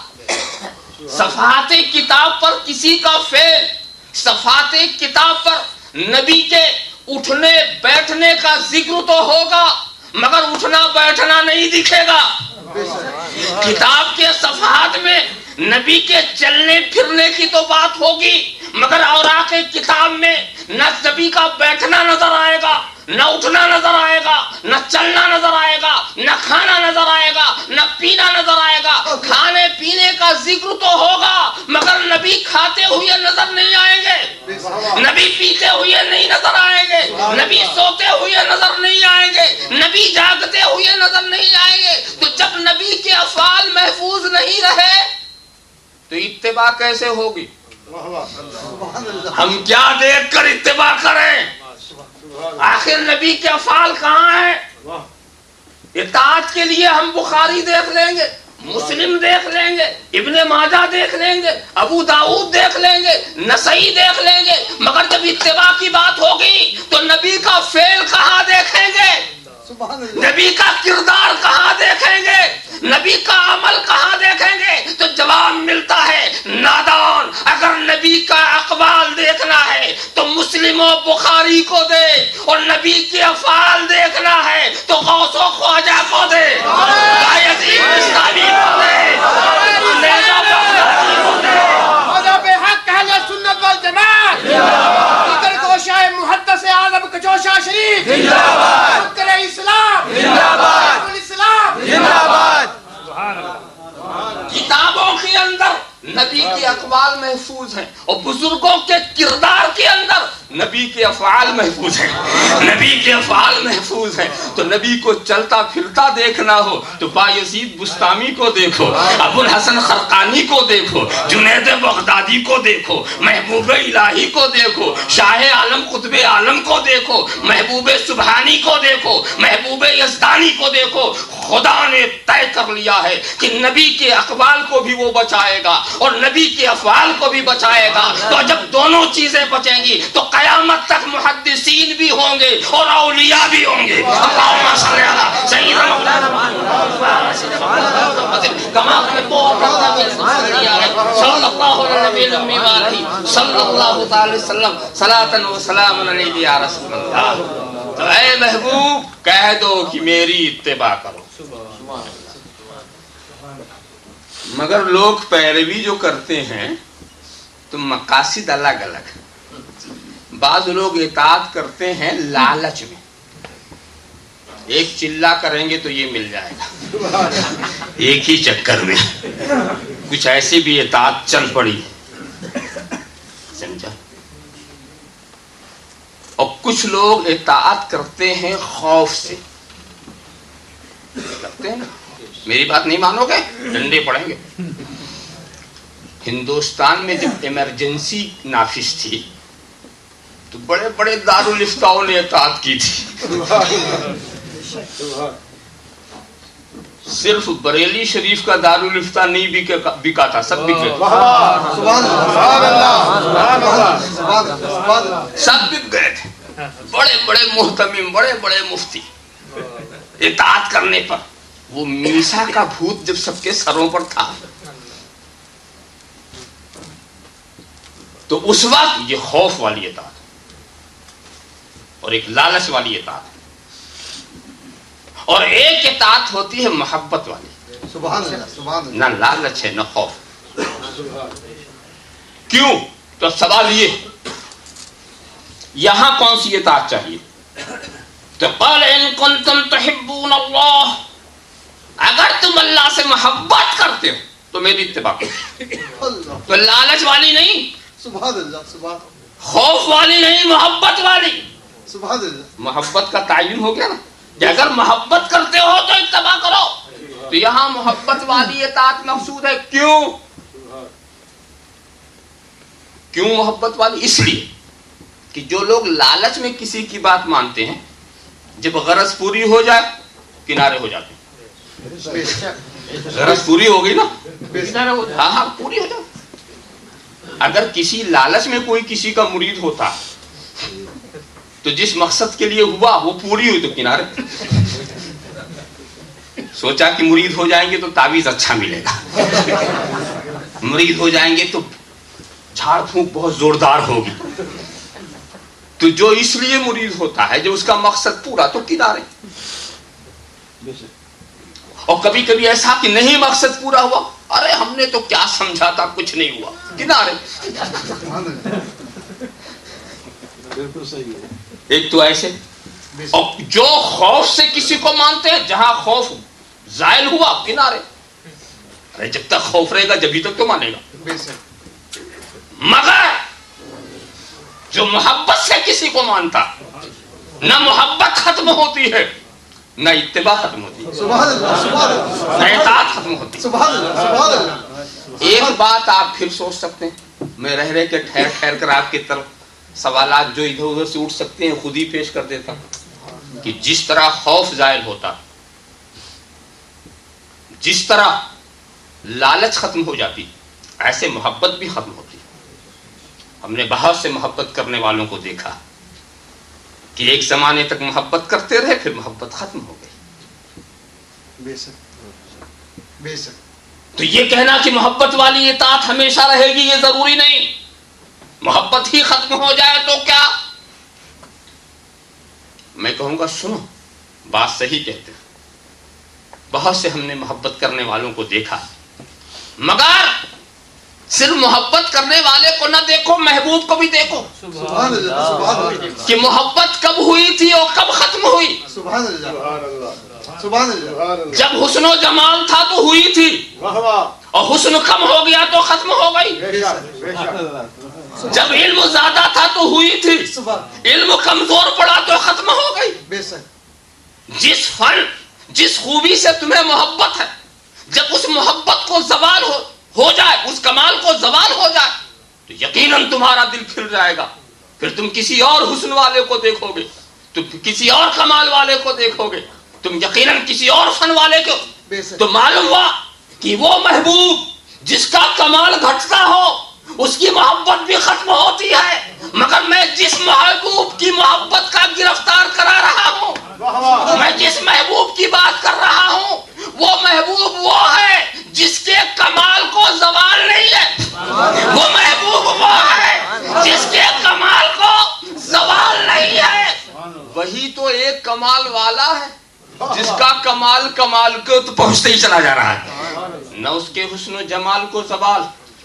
صفحات کتاب پر کسی کا فعل، صفحات کتاب پر نبی کے اٹھنے بیٹھنے کا ذکر تو ہوگا مگر اٹھنا بیٹھنا نہیں دکھے گا. کتاب کے صفحات میں نبی کے چلنے پھرنے کی تو بات ہوگی مگر اوراق کتاب میں نہ نبی کا بیٹھنا نظر آئے گا، نہ اٹھنا نظر آئے گا، نہ چلنا نظر آئے گا، نہ کھانا نظر آئے گا، نہ پینا نظر آئے گا. کھانے پینے کا ذکر تو ہوگا مگر نبی کھاتے ہوئے نظر نہیں آئیں گے، نبی پیتے ہوئے نہیں نظر آئیں گے، نبی سوتے ہوئے نظر نہیں آئیں گے، نبی جاگتے ہوئے نظر نہیں آئیں گے. تو جب نبی کے افعال محفوظ نہیں رہے تو اتباع کیسے ہوگی؟ ہم کیا دیکھ کر اتباع کریں؟ آخر نبی کے افعال کہاں ہیں؟ اطاعت کے لیے ہم بخاری دیکھ لیں گے، مسلم دیکھ لیں گے، ابن ماجہ دیکھ لیں گے، ابو داؤد دیکھ لیں گے، نسائی دیکھ لیں گے، مگر جب اتباع کی بات ہوگی تو نبی کا فعل کہاں دیکھیں گے؟ نبی کا کردار کہاں دیکھیں گے؟ نبی کا عمل کہاں دیکھیں گے؟ تو جواب ملتا ہے نادان، اگر نبی کا اقوال دیکھنا ہے تو مسلم و بخاری کو دے، اور نبی کے افعال دیکھنا ہے تو غوث و خواجہ کو دے، بایزید بستامی کو دے، نیزہ بغدادی کو دے. مذہب حق اہل سنت والجماعت ادھر گوشہ محدث اعظم کچوشہ شریف زندہ باد، فکر اسلام زندہ باد، اسلام زندہ باد. کتابوں کے اندر نبی کے اقوال محفوظ ہیں اور بزرگوں کے کردار کے اندر نبی کے افعال محفوظ ہیں، نبی کے افعال محفوظ ہیں۔ تو نبی کو چلتا پھرتا دیکھنا ہو تو بایزید بستامی کو دیکھو، ابو الحسن خرقانی کو دیکھو، جنید بغدادی کو دیکھو، محبوب الہی کو دیکھو، شاہ عالم قطب عالم کو دیکھو، محبوب سبحانی کو دیکھو، محبوب یزدانی کو دیکھو۔ خدا نے طے کر لیا ہے کہ نبی کے اقوال کو بھی وہ بچائے گا اور نبی کے افعال کو بھی بچائے گا۔ تو جب دونوں چیزیں بچیں گی تو قیامت تک محدثین بھی ہوں گے اور اولیاء بھی ہوں گے۔ اللہم صلی علی سیدنا مولانا کما صلی اللہ علیہ نبی الامی وآلہ صلی اللہ تعالی وسلم صلاۃ و سلام علیہ یا رسول اللہ۔ تو اے محبوب کہہ دو کہ میری اتباع کرو۔ مگر لوگ پیروی جو کرتے ہیں تو مقاصد الگ الگ۔ بعض لوگ اطاعت کرتے ہیں لالچ میں، ایک چلا کریں گے تو یہ مل جائے گا، ایک ہی چکر میں کچھ ایسی بھی اطاعت چل پڑی، سمجھا؟ اور کچھ لوگ اطاعت کرتے ہیں خوف سے، کرتے ہیں نا، میری بات نہیں مانو گے ڈنڈے پڑیں گے۔ ہندوستان میں جب ایمرجنسی نافذ تھی تو بڑے بڑے دارالفتاؤں نے اطاعت کی تھی، صرف بریلی شریف کا دارالفتاء نہیں بکا تھا، سب بکے، سب بک گئے تھے، بڑے بڑے محتمم، بڑے بڑے مفتی اطاعت کرنے پر۔ وہ میسا کا بھوت جب سب کے سروں پر تھا تو اس وقت یہ خوف والی اطاعت اور ایک لالچ والی اطاعت، اور ایک اطاعت ہوتی ہے محبت والی، سبحان اللہ سبحان اللہ، نہ لالچ ہے نہ خوف۔ کیوں؟ تو سوال یہ یہاں کون سی اطاعت چاہیے؟ تو قال ان کنتم تحبون اللہ، اگر تم اللہ سے محبت کرتے ہو تو میری اتباع کرو۔ تو لالچ والی نہیں، سبحان اللہ سبحان خوف والی نہیں، محبت والی۔ سبحان اللہ، محبت کا تعین ہو گیا نا کہ اگر محبت کرتے ہو تو اتباع کرو۔ تو یہاں محبت والی اطاعت مقصود ہے۔ کیوں؟ کیوں محبت والی؟ اس لیے کہ جو لوگ لالچ میں کسی کی بات مانتے ہیں، جب غرض پوری ہو جائے کنارے ہو جاتے ہیں۔ غرض پوری ہو گئی نا، ہاں ہاں پوری ہو جائے۔ اگر کسی لالچ میں کوئی کسی کا مرید ہوتا تو جس مقصد کے لیے ہوا وہ پوری ہوئی تو کنارے، سوچا کہ مرید ہو جائیں گے تو تعویذ اچھا ملے گا، مرید ہو جائیں گے تو جھاڑ پھونک بہت زوردار ہوگی، تو جو اس لیے مرید ہوتا ہے، جو اس کا مقصد پورا، تو کنارے۔ اور کبھی کبھی ایسا کہ نہیں مقصد پورا ہوا، ارے ہم نے تو کیا سمجھا تھا، کچھ نہیں ہوا، کنارے۔ ایک تو ایسے، اور جو خوف سے کسی کو مانتے ہیں، جہاں خوف زائل ہوا کنارے، ارے جب تک خوف رہے گا جبھی تک تو مانے گا۔ مگر جو محبت سے کسی کو مانتا، نہ محبت ختم ہوتی ہے نہ اتباع ختم ہوتی ہے، نہ اطاعت ختم ہوتی ہے۔ ایک بات آپ پھر سوچ سکتے ہیں، میں رہ رہ کے ٹھہر ٹھہر کر آپ کی طرف سوالات جو ادھر ادھر سے اٹھ سکتے ہیں خود ہی پیش کر دیتا ہوں کہ جس طرح خوف زائل ہوتا، جس طرح لالچ ختم ہو جاتی، ایسے محبت بھی ختم ہوتی۔ ہم نے بہت سے محبت کرنے والوں کو دیکھا کہ ایک زمانے تک محبت کرتے رہے، پھر محبت ختم ہو گئی۔ بے شک بے شک۔ تو یہ کہنا کہ محبت والی اطاعت ہمیشہ رہے گی، یہ ضروری نہیں۔ محبت ہی ختم ہو جائے تو کیا؟ میں کہوں گا سنو، بات صحیح کہتے ہیں، بہت سے ہم نے محبت کرنے والوں کو دیکھا، مگر صرف محبت کرنے والے کو نہ دیکھو، محبوب کو بھی دیکھو سبحان اللہ سبحان اللہ، کہ محبت کب ہوئی تھی اور کب ختم ہوئی۔ سبحان اللہ سبحان اللہ، جب حسن و جمال تھا تو ہوئی تھی، اور حسن کم ہو گیا تو ختم ہو گئی. جب علم زیادہ تھا تو ہوئی تھی, علم کمزور پڑا تو ختم ہو گئی. جس فن جس خوبی سے تمہیں محبت ہے, جب اس محبت کو زوال ہو جائے, اس کمال کو زوال ہو جائے, تو یقیناً تمہارا دل پھر جائے گا. پھر تم کسی اور حسن والے کو دیکھو گے, تم کسی اور کمال والے کو دیکھو گے, تم یقیناً کسی اور فن والے کو. تو معلوم ہوا کہ وہ محبوب جس کا کمال گھٹتا ہو اس کی محبت بھی ختم ہوتی ہے. مگر میں جس محبوب کی محبت کا گرفتار کرا رہا ہوں, میں جس محبوب کی بات کر رہا ہوں, وہ محبوب وہ ہے جس کے کمال کو زوال نہیں ہے. وہ محبوب وہ ہے جس کے کمال کو زوال نہیں ہے. وہی تو ایک کمال والا ہے جس کا کمال کو تو پہنچتے ہی چلا جا رہا ہے. نہ اس کے حسن و جمال کو زوال,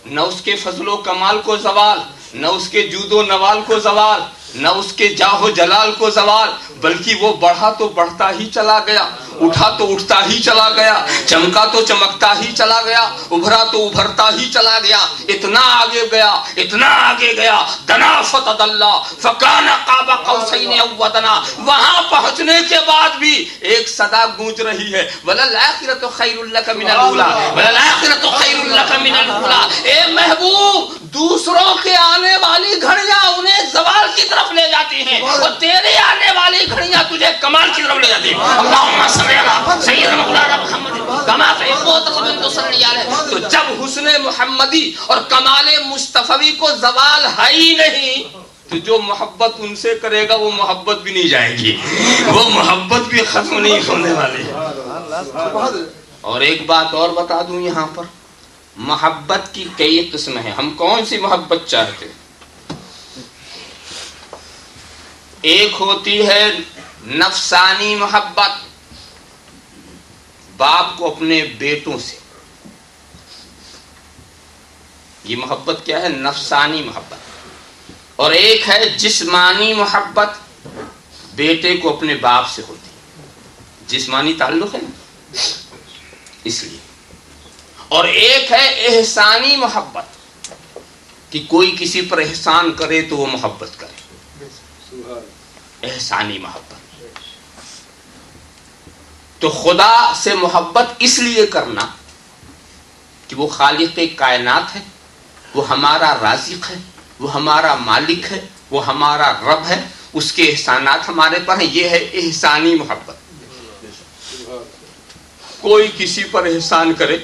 نہ اس کے فضل و کمال کو زوال, نہ اس کے جود و نوال کو زوال, نہ اس کے جاہ و جلال کو زوال, بلکہ وہ بڑھا تو بڑھتا ہی چلا گیا, اٹھا تو اٹھتا ہی چلا گیا, چمکا تو چمکتا ہی چلا گیا, ابھرا تو ابھرتا ہی چلا گیا. اتنا آگے گیا, اتنا آگے گیا, دنا فتدلا فکان قاب قوسین او ادنی. وہاں پہنچنے کے بعد بھی ایک صدا گونج رہی ہے, وللآخرۃ خیر لک من الاولی, وللآخرۃ خیر لک من الاولی. اے محبوب, دوسروں کے آنے والی گھڑیاں انہیں زوال کی طرف لے جاتی ہیں, اور تیرے آنے والی گھڑیاں تجھے کمال کی طرف لے جاتی ہیں. اللہم صلی علی سیدنا مولانا محمد کما تحب وترضى من صلی علیہ. تو جب حسن محمدی اور کمال مصطفی کو زوال ہے ہی نہیں, تو جو محبت ان سے کرے گا وہ محبت بھی نہیں جائے گی, وہ محبت بھی ختم نہیں ہونے والی. اور ایک بات اور بتا دوں یہاں پر, محبت کی کئی قسمیں ہیں. ہم کون سی محبت چاہتے ہیں؟ ایک ہوتی ہے نفسانی محبت, باپ کو اپنے بیٹوں سے. یہ محبت کیا ہے؟ نفسانی محبت. اور ایک ہے جسمانی محبت, بیٹے کو اپنے باپ سے ہوتی ہے, جسمانی تعلق ہے نا اس لیے. اور ایک ہے احسانی محبت, کہ کوئی کسی پر احسان کرے تو وہ محبت کرے, احسانی محبت. تو خدا سے محبت اس لیے کرنا کہ وہ خالق کائنات ہے, وہ ہمارا رازق ہے, وہ ہمارا مالک ہے, وہ ہمارا رب ہے, اس کے احسانات ہمارے پر ہیں. یہ ہے احسانی محبت. کوئی کسی پر احسان کرے,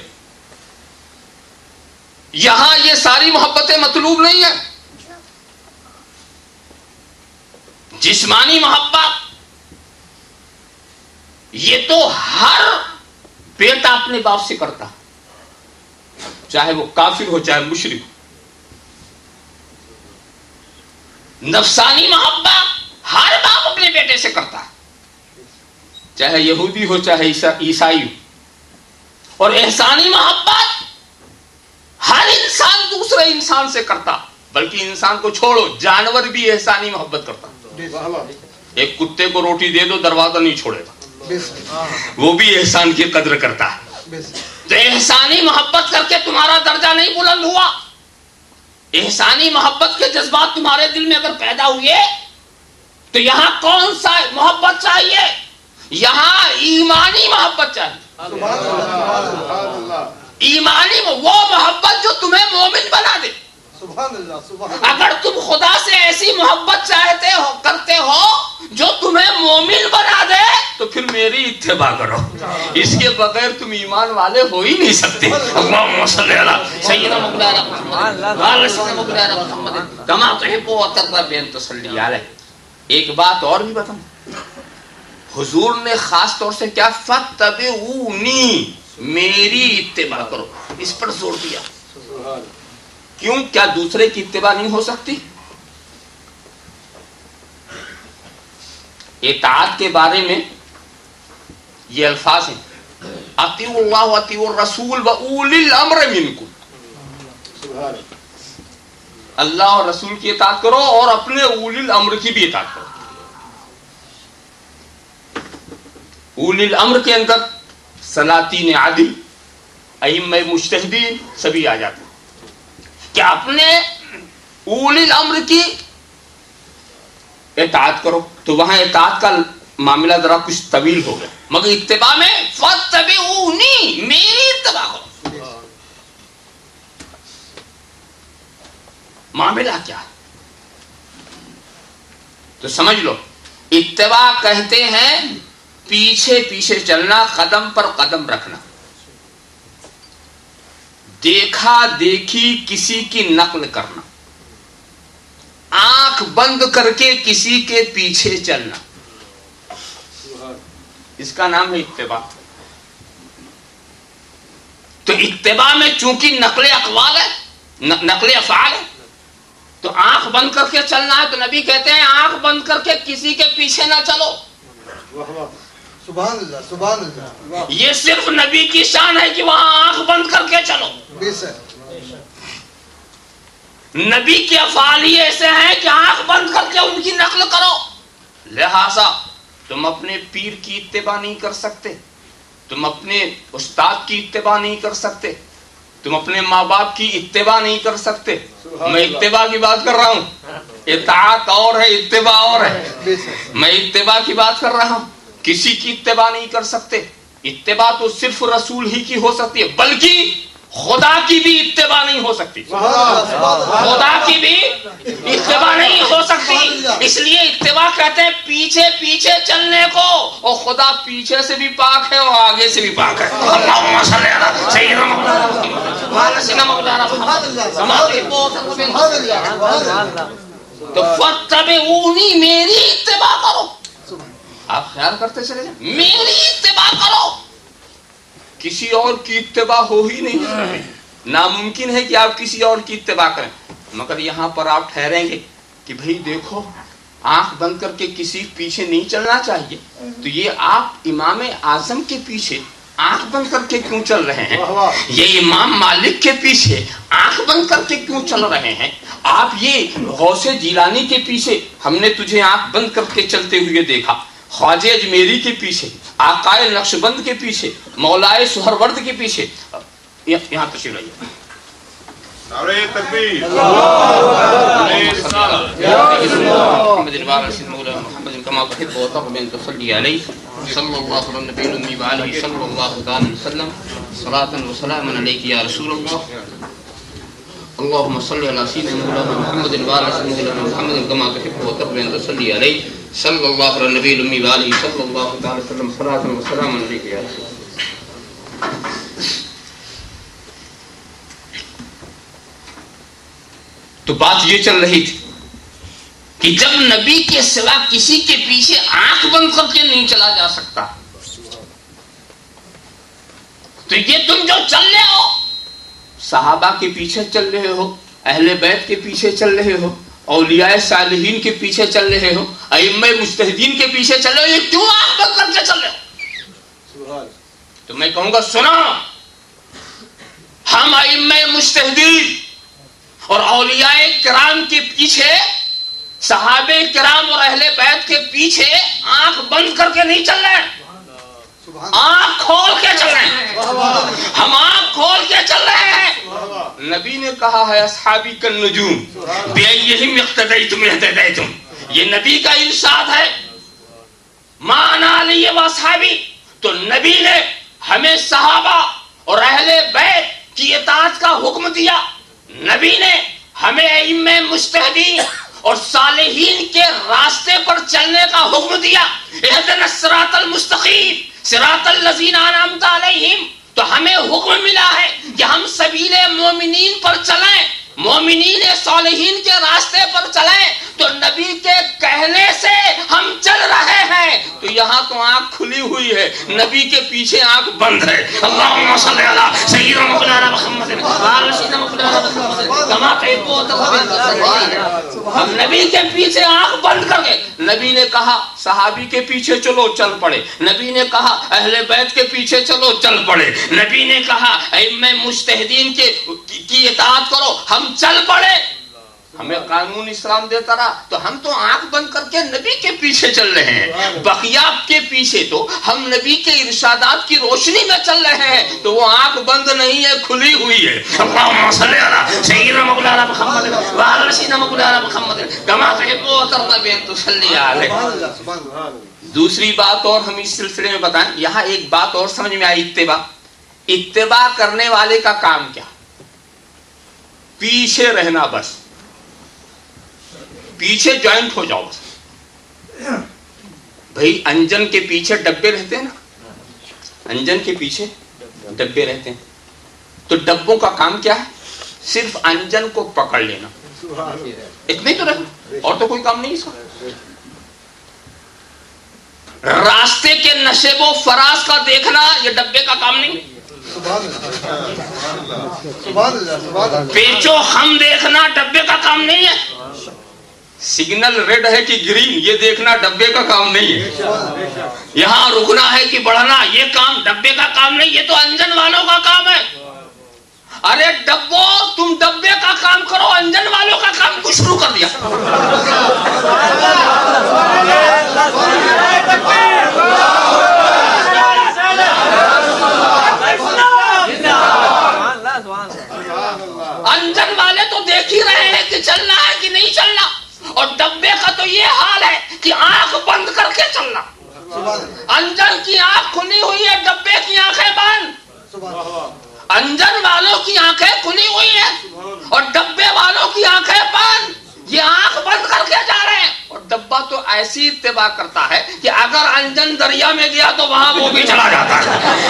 یہاں یہ ساری محبتیں مطلوب نہیں ہیں. جسمانی محبت یہ تو ہر بیٹا اپنے باپ سے کرتا, چاہے وہ کافر ہو چاہے مشرک ہو. نفسانی محبت ہر باپ اپنے بیٹے سے کرتا ہے, چاہے یہودی ہو چاہے عیسائی ہو. اور احسانی محبت ہر انسان دوسرے انسان سے کرتا, بلکہ انسان کو چھوڑو, جانور بھی احسانی محبت کرتا. ایک کتے کو روٹی دے دو دروازہ نہیں چھوڑے گا, وہ بھی احسان کی قدر کرتا ہے. تو احسانی محبت کر کے تمہارا درجہ نہیں بلند ہوا. احسانی محبت کے جذبات تمہارے دل میں اگر پیدا ہوئے تو یہاں کون سا محبت چاہیے؟ یہاں ایمانی محبت چاہیے. ایمانی وہ محبت جو تمہیں مومن بنا دے. اگر تم خدا سے ایسی محبت چاہتے ہو کرتے ہو جو تمہیں مومن بنا دے تو پھر میری اتباع کرو, اس کے بغیر تم ایمان والے ہو ہی نہیں سکتے. اللہم صلی علی سیدنا مولانا محمد کما تحب وترضى بأن تصلی علیہ. ایک بات اور بھی بتاؤں, حضور نے خاص طور سے کیا فاتبعونی, میری اتباع کرو, اس پر زور دیا. کیوں؟ کیا دوسرے کی اتباع نہیں ہو سکتی؟ اطاعت کے بارے میں یہ الفاظ ہیں, اطیعوا اللہ واطیعوا الرسول واولی الامر منکم. اللہ اور رسول کی اطاعت کرو اور اپنے اولی الامر کی بھی اطاعت کرو. اولی الامر کے اندر سلاطین عدل, ائمہ مجتہدین سبھی آ جاتے ہیں کہ اپنے اولی الامر کی اطاعت کرو. تو وہاں اطاعت کا معاملہ ذرا کچھ طویل ہو گیا، مگر اتباع میں فاتبعونی، میری اتباع کرو. معاملہ کیا ہے تو سمجھ لو. اتباع کہتے ہیں پیچھے پیچھے چلنا، قدم پر قدم رکھنا، دیکھا دیکھی کسی کی نقل کرنا، آنکھ بند کر کے کسی کے پیچھے چلنا، اس کا نام ہے اتباع. تو اتباع میں چونکہ نقل اقوال ہے، نقل افعال ہے، تو آنکھ بند کر کے چلنا ہے. تو نبی کہتے ہیں آنکھ بند کر کے کسی کے پیچھے نہ چلو. سبحان اللہ سبحان اللہ. یہ صرف نبی کی شان ہے کہ وہاں آنکھ بند کر کے چلو. نبی کے افعال ہی ایسے ہیں کہ آنکھ بند کر کے ان کی نقل کرو. لہذا تم اپنے پیر کی اتباع نہیں کر سکتے، تم اپنے استاد کی اتباع نہیں کر سکتے، تم اپنے ماں باپ کی اتباع نہیں کر سکتے. میں اتباع کی بات کر رہا ہوں، اطاعت اور ہے، اتباع اور ہے. میں اتباع کی بات کر رہا ہوں، کسی کی اتباع نہیں کر سکتے. اتباع تو صرف رسول ہی کی ہو سکتی ہے، بلکہ خدا کی بھی اتباع نہیں ہو سکتی. خدا کی بھی اتباع نہیں ہو سکتی. اس لیے اتباع کہتے ہیں پیچھے پیچھے چلنے کو، اور خدا پیچھے سے بھی پاک ہے اور آگے سے بھی پاک ہے. اللہم صلی علی سیدنا محمد. تو فاتبعونی، میری اتباع کرو. آپ خیال کرتے چلے جائیں، میری اتباع کرو. کسی اور کی اتباع ہو ہی نہیں سکتی. ناممکن ہے کہ آپ کسی اور کی اتباع کریں. مگر یہاں پر آپ ٹھہریں گے کہ بھئی دیکھو آنکھ بند کر کے کسی پیچھے نہیں چلنا چاہیے. تو یہ آپ امام اعظم کے پیچھے آنکھ بند کر کے کیوں چل رہے ہیں؟ یہ امام مالک کے پیچھے آنکھ بند کر کے کیوں چل رہے ہیں؟ آپ یہ غوث جیلانی کے پیچھے ہم نے تجھے آنکھ بند کر کے چلتے ہوئے دیکھا، خواجہ اجمیری کے پیچھے، آقائے نقشبند کے پیچھے، مولائے سہرورد کے پیچھے. یہاں تشریف لائیے. نعرہ تکبیر، محمد كما تحب وترضى ان تصلي عليه صلى الله على النبي الامي وعليه صلى الله عليه وسلم صلاة وسلاما عليك يا رسول الله. اللهم صل على سيدنا مولانا محمد وعلى سيدنا محمد كما تحب وترضى ان تصلي عليه صلى الله على النبي الامي وعليه صلى الله عليه وسلم صلاة وسلاما عليك يا رسول الله. تو بات یہ چل رہی تھی کہ جب نبی کے سوا کسی کے پیچھے آنکھ بند کر کے نہیں چلا جا سکتا، تو یہ تم جو چل رہے ہو، صحابہ کے پیچھے چل رہے ہو، اہل بیت کے پیچھے چل رہے ہو، اولیاء صالحین کے پیچھے چل رہے ہو، ائمہ مجتہدین کے پیچھے چل رہے ہو، یہ کیوں آنکھ بند کر کے چل رہے ہو؟ تو میں کہوں گا سنا، ہم ائمہ مجتہدین اور اولیاء کرام کے پیچھے، صحابہ کرام اور اہل بیت کے پیچھے آنکھ بند کر کے نہیں چل رہے، آنکھ کھول کے چل رہے ہیں. ہم آنکھ کھول کے چل رہے ہیں. نبی نے کہا ہے اصحابی کالنجوم بأیہم اقتدیتم اہتدیتم. یہ نبی کا ارشاد ہے، ما انا علی و اصحابی. تو نبی نے ہمیں صحابہ اور اہل بیت کی اطاعت کا حکم دیا. نبی نے ہمیں ائمہ مجتہدین اور صالحین کے راستے پر چلنے کا حکم دیا. اہدنا الصراط المستقیم صراط الذین انعمت علیہم. تو ہمیں حکم ملا ہے کہ ہم سبیل مومنین پر چلیں، مومنین صالحین کے راستے پر چلیں. تو نبی کے کہنے سے ہم چل رہے ہیں. تو یہاں تو آنکھ کھلی ہوئی ہے، نبی کے پیچھے آنکھ بند ہے. اللہم صلی علی سیدنا مولانا محمد وعلی سیدنا مولانا محمد کما تحب وترضى. ہم نبی کے پیچھے آنکھ بند کر کے، نبی نے کہا صحابی کے پیچھے چلو، چل پڑے. نبی نے کہا اہل بیت کے پیچھے چلو، چل پڑے. نبی نے کہا ائمہ مجتہدین کی اطاعت کرو، ہم چل پڑے. ہمیں قانون اسلام دیتا رہا تو ہم تو آنکھ بند کر کے نبی کے پیچھے چل رہے ہیں. بقیہ کے پیچھے تو ہم نبی کے ارشادات کی روشنی میں چل رہے ہیں, تو وہ آنکھ بند نہیں ہے, کھلی ہوئی ہے. اللہم صلی علی سیدنا مولانا محمد وعلی سیدنا مولانا محمد کما تحب و ترضى ان تصلی علیہ. دوسری بات اور ہم اس سلسلے میں بتائیں, یہاں ایک بات اور سمجھ میں آئی. اتباع کرنے والے کا کام کیا؟ پیچھے رہنا, بس پیچھے جوائنٹ ہو جاؤ. بھائی انجن کے پیچھے ڈبے رہتے ہیں نا, انجن کے پیچھے ڈبے رہتے ہیں, تو ڈبوں کا کام کیا ہے؟ صرف انجن کو پکڑ لینا, اتنا ہی تو رہنا, اور تو کوئی کام نہیں اس کا. راستے کے نشیب و فراز کا دیکھنا یہ ڈبے کا کام نہیں. پیچو ہم دیکھنا ڈبے کا کام نہیں ہے. سگنل ریڈ ہے کہ گرین یہ دیکھنا ڈبے کا کام نہیں ہے. یہاں رکنا ہے کہ بڑھنا یہ کام ڈبے کا کام نہیں, یہ تو انجن والوں کا کام ہے. ارے ڈبو تم ڈبے کا کام کرو, انجن والوں کا کام کو شروع کر دیا. انجن والے تو دیکھ ہی رہے ہیں کہ چلنا ہے کہ نہیں چلنا, اور ڈبے کا تو یہ حال ہے کہ آنکھ بند کر کے چلنا. انجن کی آنکھ کھلی ہوئی ہے, ڈبے کی آنکھیں بند. انجن والوں کی آنکھیں کھلی ہوئی ہیں اور ڈبے والوں کی آنکھیں بند. یہ آنکھ بند کر کے جا رہے ہیں, اور ڈبہ تو ایسی اتباع کرتا ہے کہ اگر انجن دریا میں گیا تو وہاں وہ بھی چلا جاتا ہے,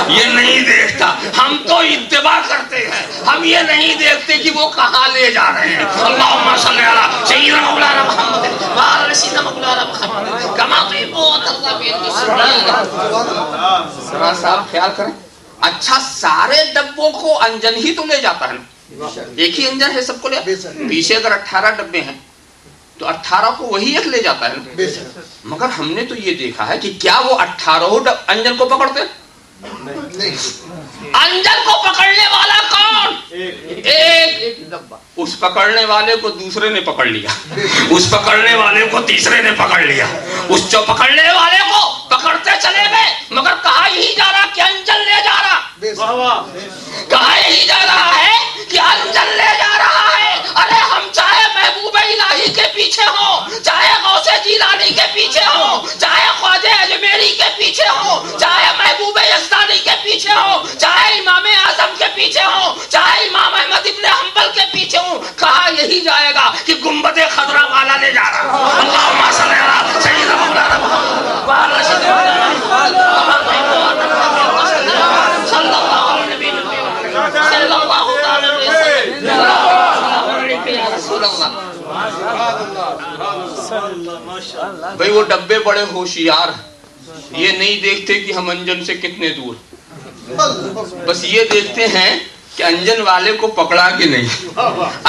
یہ نہیں دیکھتا. ہم تو اتباع کرتے ہیں, ہم یہ نہیں دیکھتے کہ وہ کہاں لے جا رہے ہیں. اللہم صلی علی سیدنا مولانا محمد وعلی سیدنا مولانا محمد کما تحب و ترضى ان تصلی علیہ. ذرا صاحب خیال کریں, اچھا سارے ڈبوں کو انجن ہی تو لے جاتا ہے نا, ایک ہی انجن ہے سب کو لے. پیچھے اگر 18 ڈبے ہیں تو 18 کو وہی ایک لے جاتا ہے نا. مگر ہم نے تو یہ دیکھا ہے کہ کیا وہ 18 انجن کو پکڑتے؟ انجن کو پکڑنے والا کون؟ ایک. اس پکڑنے والے کو دوسرے نے پکڑ لیا, اس پکڑنے والے کو تیسرے نے پکڑ لیا, اس جو پکڑنے والے کو پکڑتے چلے گئے, مگر کہا یہی جا رہا کہ انجن لے جا رہا. کہا یہی جا رہا ہے کہ انجن لے جا رہا ہے. ارے ہم چاہے محبوب الہی کے پیچھے ہوں, چاہے غوث جیلانی کے پیچھے ہوں, چاہے خواجہ اجمیری کے پیچھے ہوں, چاہے محبوب یزدانی کے پیچھے ہوں, چاہے امام اعظم کے پیچھے ہوں, چاہے امام احمد ابن حنبل کے پیچھے ہوں, کہا یہی جائے گا کہ گنبد خضرا والا لے جا رہا. اللہم صلی علی سیدنا مولانا محمد وعلی سیدنا مولانا محمد صلی اللہ علیہ وسلم صلی اللہ علیہ وسلم. بھئی وہ ڈبے بڑے ہوشیار ہیں, یہ نہیں دیکھتے کہ ہم انجن سے کتنے دور, بس یہ دیکھتے ہیں کہ انجن والے کو پکڑا کہ نہیں.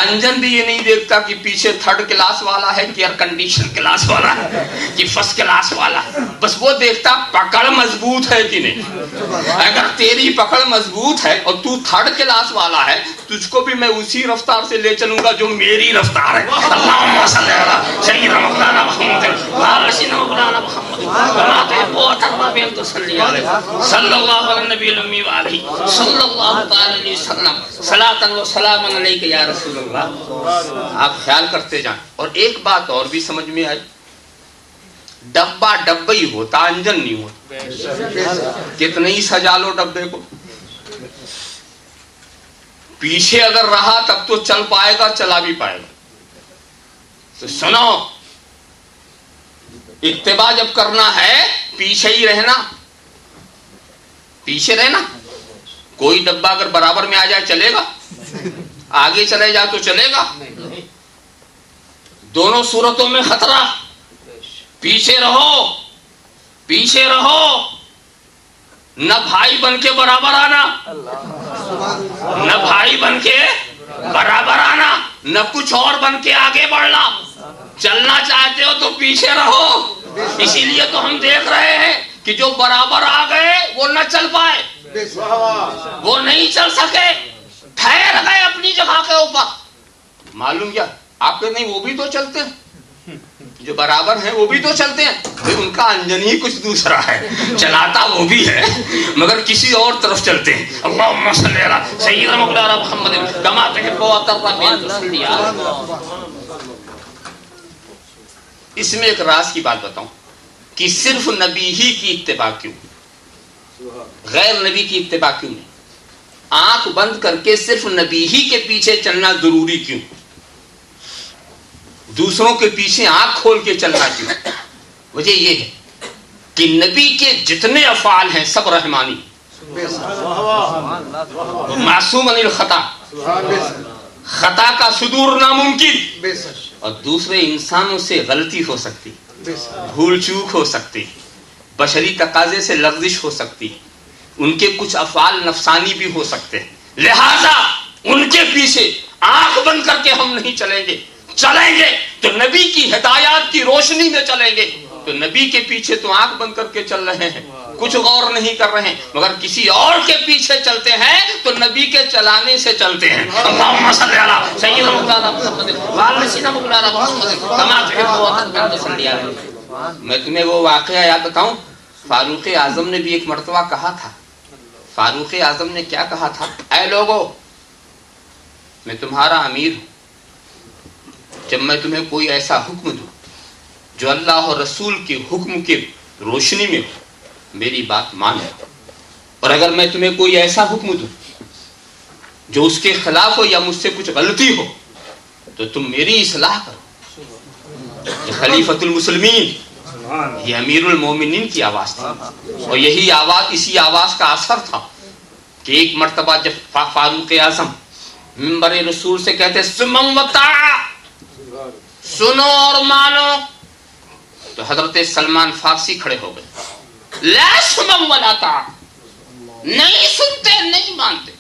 انجن بھی یہ نہیں دیکھتا کہ پیچھے 3rd کلاس والا ہے کہ ایئر کنڈیشن کلاس والا ہے کہ 1st کلاس والا, بس وہ دیکھتا پکڑ مضبوط ہے کہ نہیں. اگر تیری پکڑ مضبوط ہے اور تو 3rd کلاس والا ہے, تجھ کو بھی میں اسی رفتار سے لے چلوں گا جو میری رفتار ہے. اللہم صلی علی سیدنا مولانا محمد وعلی سیدنا مولانا محمد کما تحب و ترضى ان تصلی علیہ صلی اللہ علی النبی الامی وآلہ صلی اللہ تعالی علیہ وسلم صلاۃ و سلام علیک یا رسول اللہ. آپ خیال کرتے جائیں. اور ایک بات اور بھی سمجھ میں آئی, ڈبہ ڈبہ ہی ہوتا, انجن نہیں ہوتا. کتنے ہی سجا لو ڈبے کو, پیچھے اگر رہا تب تو چل پائے گا, چلا بھی پائے گا. تو سنو, اتباع جب کرنا ہے پیچھے ہی رہنا, پیچھے رہنا. کوئی ڈبہ اگر برابر میں آ جائے چلے گا, آگے چلے جائے تو چلے گا. دونوں صورتوں میں خطرہ. پیچھے رہو, پیچھے رہو, نہ بھائی بن کے برابر آنا, نہ بھائی بن کے برابر آنا, نہ کچھ اور بن کے آگے بڑھنا. چلنا چاہتے ہو تو پیچھے رہو. اسی لیے تو ہم دیکھ رہے ہیں کہ جو برابر آ گئے وہ نہ چل پائے, وہ نہیں چل سکے, ٹھہر گئے اپنی جگہ کے اوپر. معلوم کیا, آپ کہتے نہیں وہ بھی تو چلتے ہیں، جو برابر ہیں وہ بھی تو چلتے ہیں، بھئی ان کا انجن ہی کچھ دوسرا ہے، چلاتا وہ بھی ہے مگر کسی اور طرف چلتے ہیں۔ اللہم صلی علی سیدنا مولانا محمد کما تحب و ترضى بن تصلی۔ اس میں ایک راز کی بات بتاؤں کہ صرف نبی ہی کی اتباع کیوں، غیر نبی کی اتباع کیوں نہیں؟ آنکھ بند کر کے صرف نبی ہی کے پیچھے چلنا ضروری کیوں؟ دوسروں کے پیچھے آنکھ کھول کے چلنا کیوں؟ وجہ یہ ہے کہ نبی کے جتنے افعال ہیں سب رحمانی، معصوم عن الخطا، خطا کا صدور ناممکن، اور دوسرے انسانوں سے غلطی ہو سکتی، بھول چوک ہو سکتی، بشری تقاضے سے لغزش ہو سکتی، ان کے کچھ افعال نفسانی بھی ہو سکتے ہیں، لہذا ان کے پیچھے آنکھ بند کر کے ہم نہیں چلیں گے، چلیں گے تو نبی کی ہدایات کی روشنی میں چلیں گے۔ تو نبی کے پیچھے تو آنکھ بند کر کے چل رہے ہیں، کچھ غور نہیں کر رہے ہیں، مگر کسی اور کے پیچھے چلتے ہیں تو نبی کے چلانے سے چلتے ہیں۔ اللہم صلی علی سیدنا مولانا محمد وعلی سیدنا مولانا محمد کما تحب و ترضى صلی علیہ۔ میں تمہیں وہ واقعہ یاد بتاؤں، فاروق اعظم نے بھی ایک مرتبہ کہا تھا، فاروق اعظم نے کیا کہا تھا؟ اے لوگو، میں تمہارا امیر ہوں، جب میں تمہیں کوئی ایسا حکم دوں جو اللہ اور رسول کے حکم کے روشنی میں ہو، میری بات مانو، اور اگر میں تمہیں کوئی ایسا حکم دوں جو اس کے خلاف ہو یا مجھ سے کچھ غلطی ہو تو تم میری اصلاح کرو۔ یہ خلیفۃ المسلمین، یہ امیر المومنین کی آواز تھی، اور یہی آواز، اسی آواز کا اثر تھا کہ ایک مرتبہ جب فاروق اعظم منبر رسول سے کہتے سمم وطاع، سنو اور مانو، تو حضرت سلمان فارسی کھڑے ہو گئے، لا سمم ولا طاع، نہیں سنتے نہیں مانتے،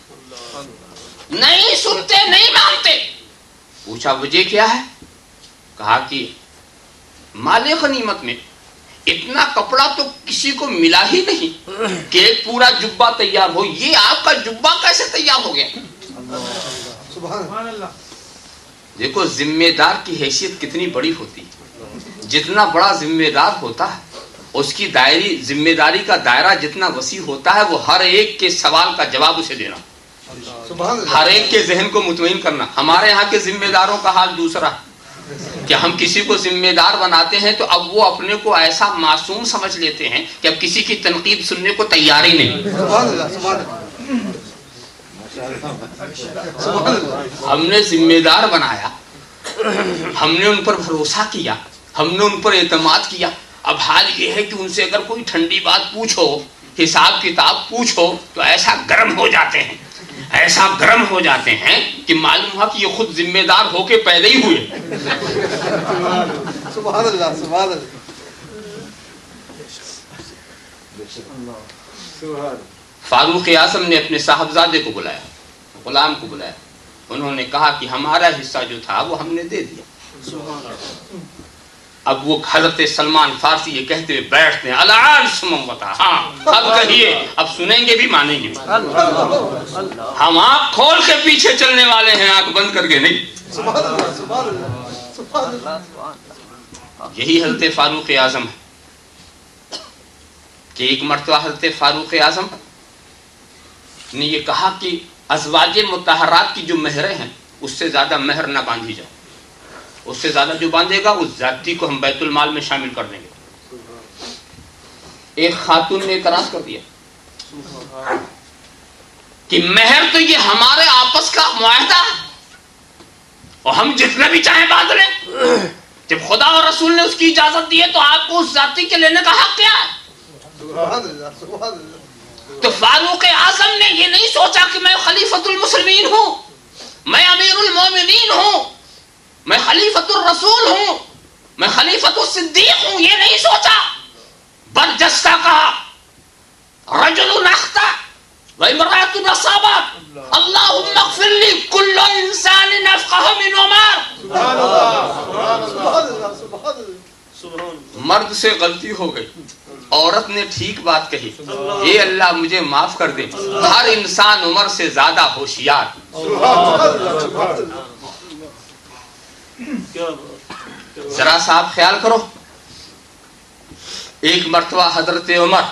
نہیں سنتے نہیں مانتے۔ پوچھا وجہ کیا ہے؟ کہا کہ مال غنیمت میں اتنا کپڑا تو کسی کو ملا ہی نہیں کہ ایک پورا جبہ تیار ہو، یہ آپ کا جبہ کیسے تیار ہو گیا؟ سبحان اللہ۔ دیکھو ذمہ دار کی حیثیت کتنی بڑی ہوتی ہے، جتنا بڑا ذمہ دار ہوتا ہے اس کی ذمہ داری کا دائرہ جتنا وسیع ہوتا ہے، وہ ہر ایک کے سوال کا جواب اسے دینا، ہر ایک کے ذہن کو مطمئن کرنا۔ ہمارے ہاں کے ذمہ داروں کا حال دوسرا، کہ ہم کسی کو ذمہ دار بناتے ہیں تو اب وہ اپنے کو ایسا معصوم سمجھ لیتے ہیں کہ اب کسی کی تنقید سننے کو تیار ہی نہیں۔ ہم نے ذمہ دار بنایا، ہم نے ان پر بھروسہ کیا، ہم نے ان پر اعتماد کیا، اب حال یہ ہے کہ ان سے اگر کوئی ٹھنڈی بات پوچھو، حساب کتاب پوچھو تو ایسا گرم ہو جاتے ہیں، ایسا گرم ہو جاتے ہیں کہ معلوم ہوا کہ یہ خود ذمہ دار ہو کے پیدا ہی ہوئے۔ سبحان اللہ، سبحان اللہ۔ فاروق اعظم نے اپنے صاحبزادے کو بلایا، غلام کو بلایا، انہوں نے کہا کہ ہمارا حصہ جو تھا وہ ہم نے دے دیا۔ اب وہ حضرت سلمان فارسی یہ کہتے ہوئے بیٹھتے ہیں، الان سمم وطاع، ہاں اب کہیے، اب سنیں گے بھی مانیں گے بھی، ہم آنکھ کھول کے پیچھے چلنے والے ہیں، آنکھ بند کر کے نہیں۔ سبحان اللہ، سبحان اللہ، سبحان اللہ۔ یہی حضرت فاروق اعظم ہے کہ ایک مرتبہ حضرت فاروق اعظم نے یہ کہا کہ ازواج مطہرات کی جو مہریں ہیں اس سے زیادہ مہر نہ باندھی جائے، اس سے زیادہ جو باندھے گا اس ذاتی کو ہم بیت المال میں شامل کر دیں گے۔ ایک خاتون نے اعتراض کر دیا کہ مہر تو یہ ہمارے آپس کا معاہدہ ہے اور ہم جتنا بھی چاہیں باندھ لیں، جب خدا اور رسول نے اس کی اجازت دی ہے تو آپ کو اس ذاتی کے لینے کا حق کیا ہے؟ سبحان اللہ، سبحان اللہ۔ تو فاروق اعظم نے یہ نہیں سوچا کہ میں خلیفۃ المسلمین ہوں، میں امیر المومنین ہوں، میں خلیفۃ الرسول ہوں، میں خلیفۃ الصدیق ہوں، یہ نہیں سوچا، برجستہ کہا رجل اخطأ وامرأة اصابت اللهم اغفر لي كل انسان افقه من عمر۔ سبحان اللہ، سبحان اللہ، سبحان اللہ۔ مرد سے غلطی ہو گئی، عورت نے ٹھیک بات کہی، اے اللہ مجھے معاف کر دے، ہر انسان عمر سے زیادہ ہوشیار۔ سبحان اللہ، سبحان اللہ۔ ذرا سا آپ خیال کرو، ایک مرتبہ حضرت عمر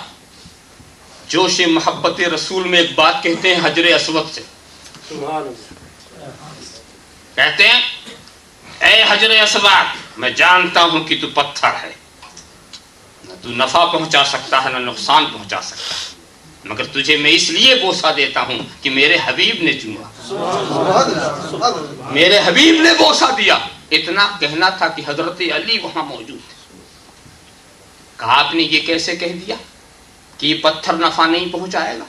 جوش محبت رسول میں ایک بات کہتے ہیں حجر اسود سے، کہتے ہیں اے حجر اسود میں جانتا ہوں کہ تو پتھر ہے، نہ تو نفع پہنچا سکتا ہے نہ نقصان پہنچا سکتا ہے، مگر تجھے میں اس لیے بوسہ دیتا ہوں کہ میرے حبیب نے چوما، میرے حبیب نے بوسہ دیا۔ اتنا کہنا تھا کہ حضرت علی وہاں موجود تھے، کہا آپ نے یہ کیسے کہہ دیا کہ یہ پتھر نفع نہیں پہنچائے گا،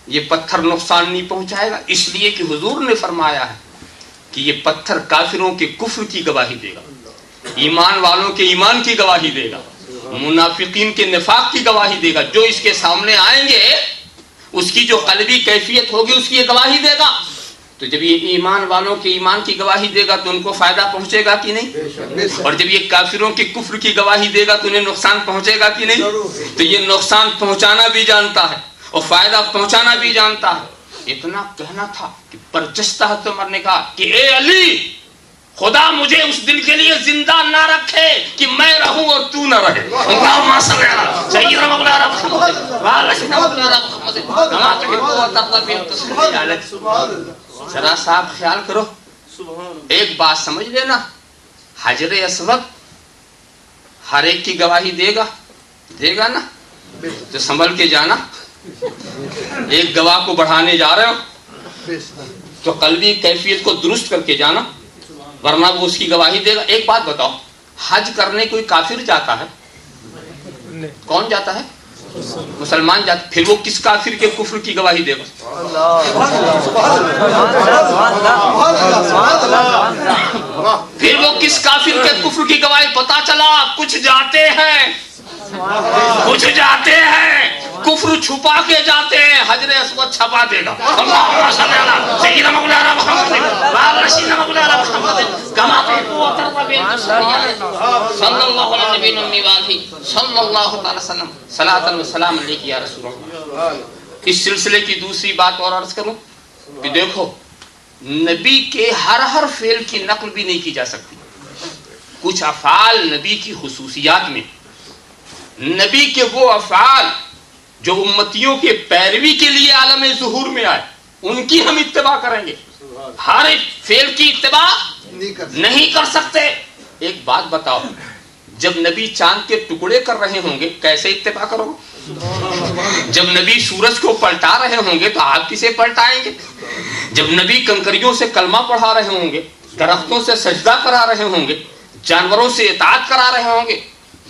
یہ پتھر نقصان نہیں پہنچائے گا؟ اس لیے کہ حضور نے فرمایا ہے کہ یہ پتھر کافروں کے کفر کی گواہی دے گا، ایمان والوں کے ایمان کی گواہی دے گا، منافقین کے نفاق کی گواہی دے گا، جو اس کے سامنے آئیں گے اس کی جو قلبی کیفیت ہوگی اس کی یہ گواہی دے گا۔ تو جب یہ ایمان والوں کے ایمان کی گواہی دے گا تو ان کو فائدہ پہنچے گا کہ نہیں؟ اور جب یہ کافروں کے کفر کی گواہی دے گا تو انہیں نقصان پہنچے گا کہ نہیں؟ تو یہ نقصان پہنچانا بھی جانتا ہے اور فائدہ پہنچانا بھی جانتا ہے۔ اتنا کہنا تھا کہ برجستہ حضرت عمر نے کہا کہ اے علی، خدا مجھے اس دن کے لیے زندہ نہ رکھے کہ میں رہوں اور تو نہ رہے۔ اللہم صلی علی سیدنا مولانا محمد وعلی سیدنا مولانا محمد کما تحب و ترضى بالتصدیق علیہ۔ ذرا صاحب خیال کرو، ایک بات سمجھ لینا، حجر اسود ہر ایک کی گواہی دے گا نا؟ تو سنبھل کے جانا، ایک گواہ کو بڑھانے جا رہے ہو تو قلبی کیفیت کو درست کر کے جانا، ورنہ وہ اس کی گواہی دے گا۔ ایک بات بتاؤ، حج کرنے کوئی کافر جاتا ہے؟ کون جاتا ہے؟ مسلمان جاتا، پھر وہ کس کافر کے کفر کی گواہی دے گا؟ پھر وہ کس کافر کے کفر کی گواہی؟ پتا چلا کچھ جاتے ہیں کفر چھپا کے جاتے ہیں، حجر اسود چھپا دے گا۔ اللہم صلی علی سیدنا مولانا محمد وعلی سیدنا مولانا محمد کما تحب و ترضى صلی اللہ علیہ نبی امی والہ صلی اللہ علیہ وسلم صلاۃ و سلام علیک یا رسول اللہ۔ اس سلسلے کی دوسری بات اور عرض کروں کہ دیکھو، نبی کے ہر فعل کی نقل بھی نہیں کی جا سکتی۔ کچھ افعال نبی کی خصوصیات میں، نبی کے وہ افعال جو امتیوں کے پیروی کے لیے عالم ظہور میں آئے ان کی ہم اتباع کریں گے، ہر ایک فعل کی اتباع نہیں کر سکتے۔ ایک بات بتاؤ، جب نبی چاند کے ٹکڑے کر رہے ہوں گے کیسے اتباع کرو گے؟ جب نبی سورج کو پلٹا رہے ہوں گے تو آپ کسے پلٹائیں گے؟ جب نبی کنکریوں سے کلمہ پڑھا رہے ہوں گے، درختوں سے سجدہ کرا رہے ہوں گے، جانوروں سے اطاعت کرا رہے ہوں گے،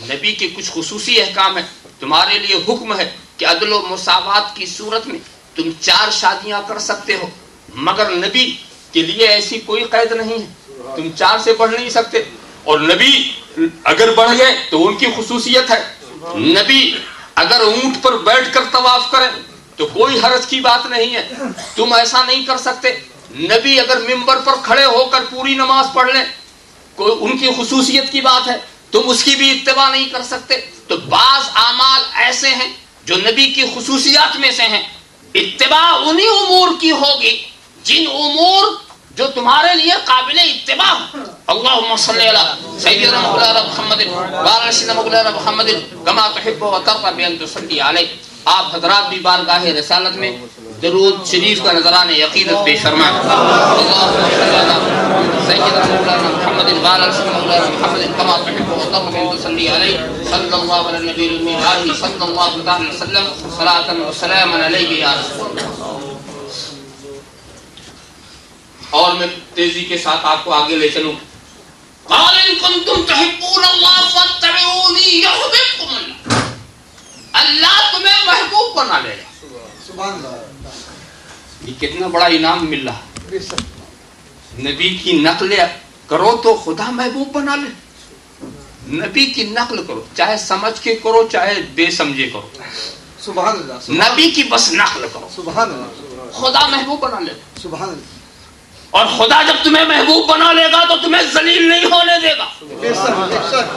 نبی کے کچھ خصوصی احکام ہیں۔ تمہارے لیے حکم ہے کہ عدل و مساوات کی صورت میں تم 4 شادیاں کر سکتے ہو، مگر نبی کے لیے ایسی کوئی قید نہیں ہے، تم 4 سے بڑھ نہیں سکتے۔ اور نبی اگر بڑھ گئے تو ان کی خصوصیت ہے، نبی اگر اونٹ پر بیٹھ کر طواف کریں تو کوئی حرج کی بات نہیں ہے، تم ایسا نہیں کر سکتے۔ نبی اگر منبر پر کھڑے ہو کر پوری نماز پڑھ لیں، کوئی ان کی خصوصیت کی بات ہے، تم اس کی بھی اتباع نہیں کر سکتے۔ تو بعض اعمال ایسے ہیں جو نبی کی خصوصیات میں سے ہیں، اتباع انہی امور کی ہوگی جن امور جو تمہارے لیے قابل اتباع ہو۔ اللہم صلی علی سیدنا مولانا محمد وعلی سیدنا مولانا محمد کما تحب و ترضى بان تصلی علیہ۔ آپ حضرات بھی بارگاہ رسالت میں درود شریف کا نذرانہ عقیدت پیش فرمائیں۔ اللہم صلی علی سیدنا مولانا محمد وعلی سیدنا مولانا محمد کما تحب و ترضى بان تصلی علیہ صلی اللہ علی نبی الامی وآلہ صلی اللہ تعالی وسلم صلاۃ و سلام علیک یا رسول اللہ۔ اور میں تیزی کے ساتھ آپ کو آگے لے چلوں۔ قال ان کنتم تحبون اللہ فاتبعونی یحببکم اللہ، اللہ تمہیں محبوب بنا لے گا۔ سبحان اللہ، یہ کتنا بڑا انعام مل رہا۔ نبی کی نقل کرو تو خدا محبوب بنا لے، نبی کی نقل کرو، چاہے سمجھ کے کرو چاہے بے سمجھے کرو، سبحان اللہ، نبی کی بس نقل کرو، سبحان اللہ، خدا محبوب بنا لے گا۔ سبحان اللہ، اور خدا جب تمہیں محبوب بنا لے گا تو تمہیں ذلیل نہیں ہونے دے گا۔ بے شک بے شک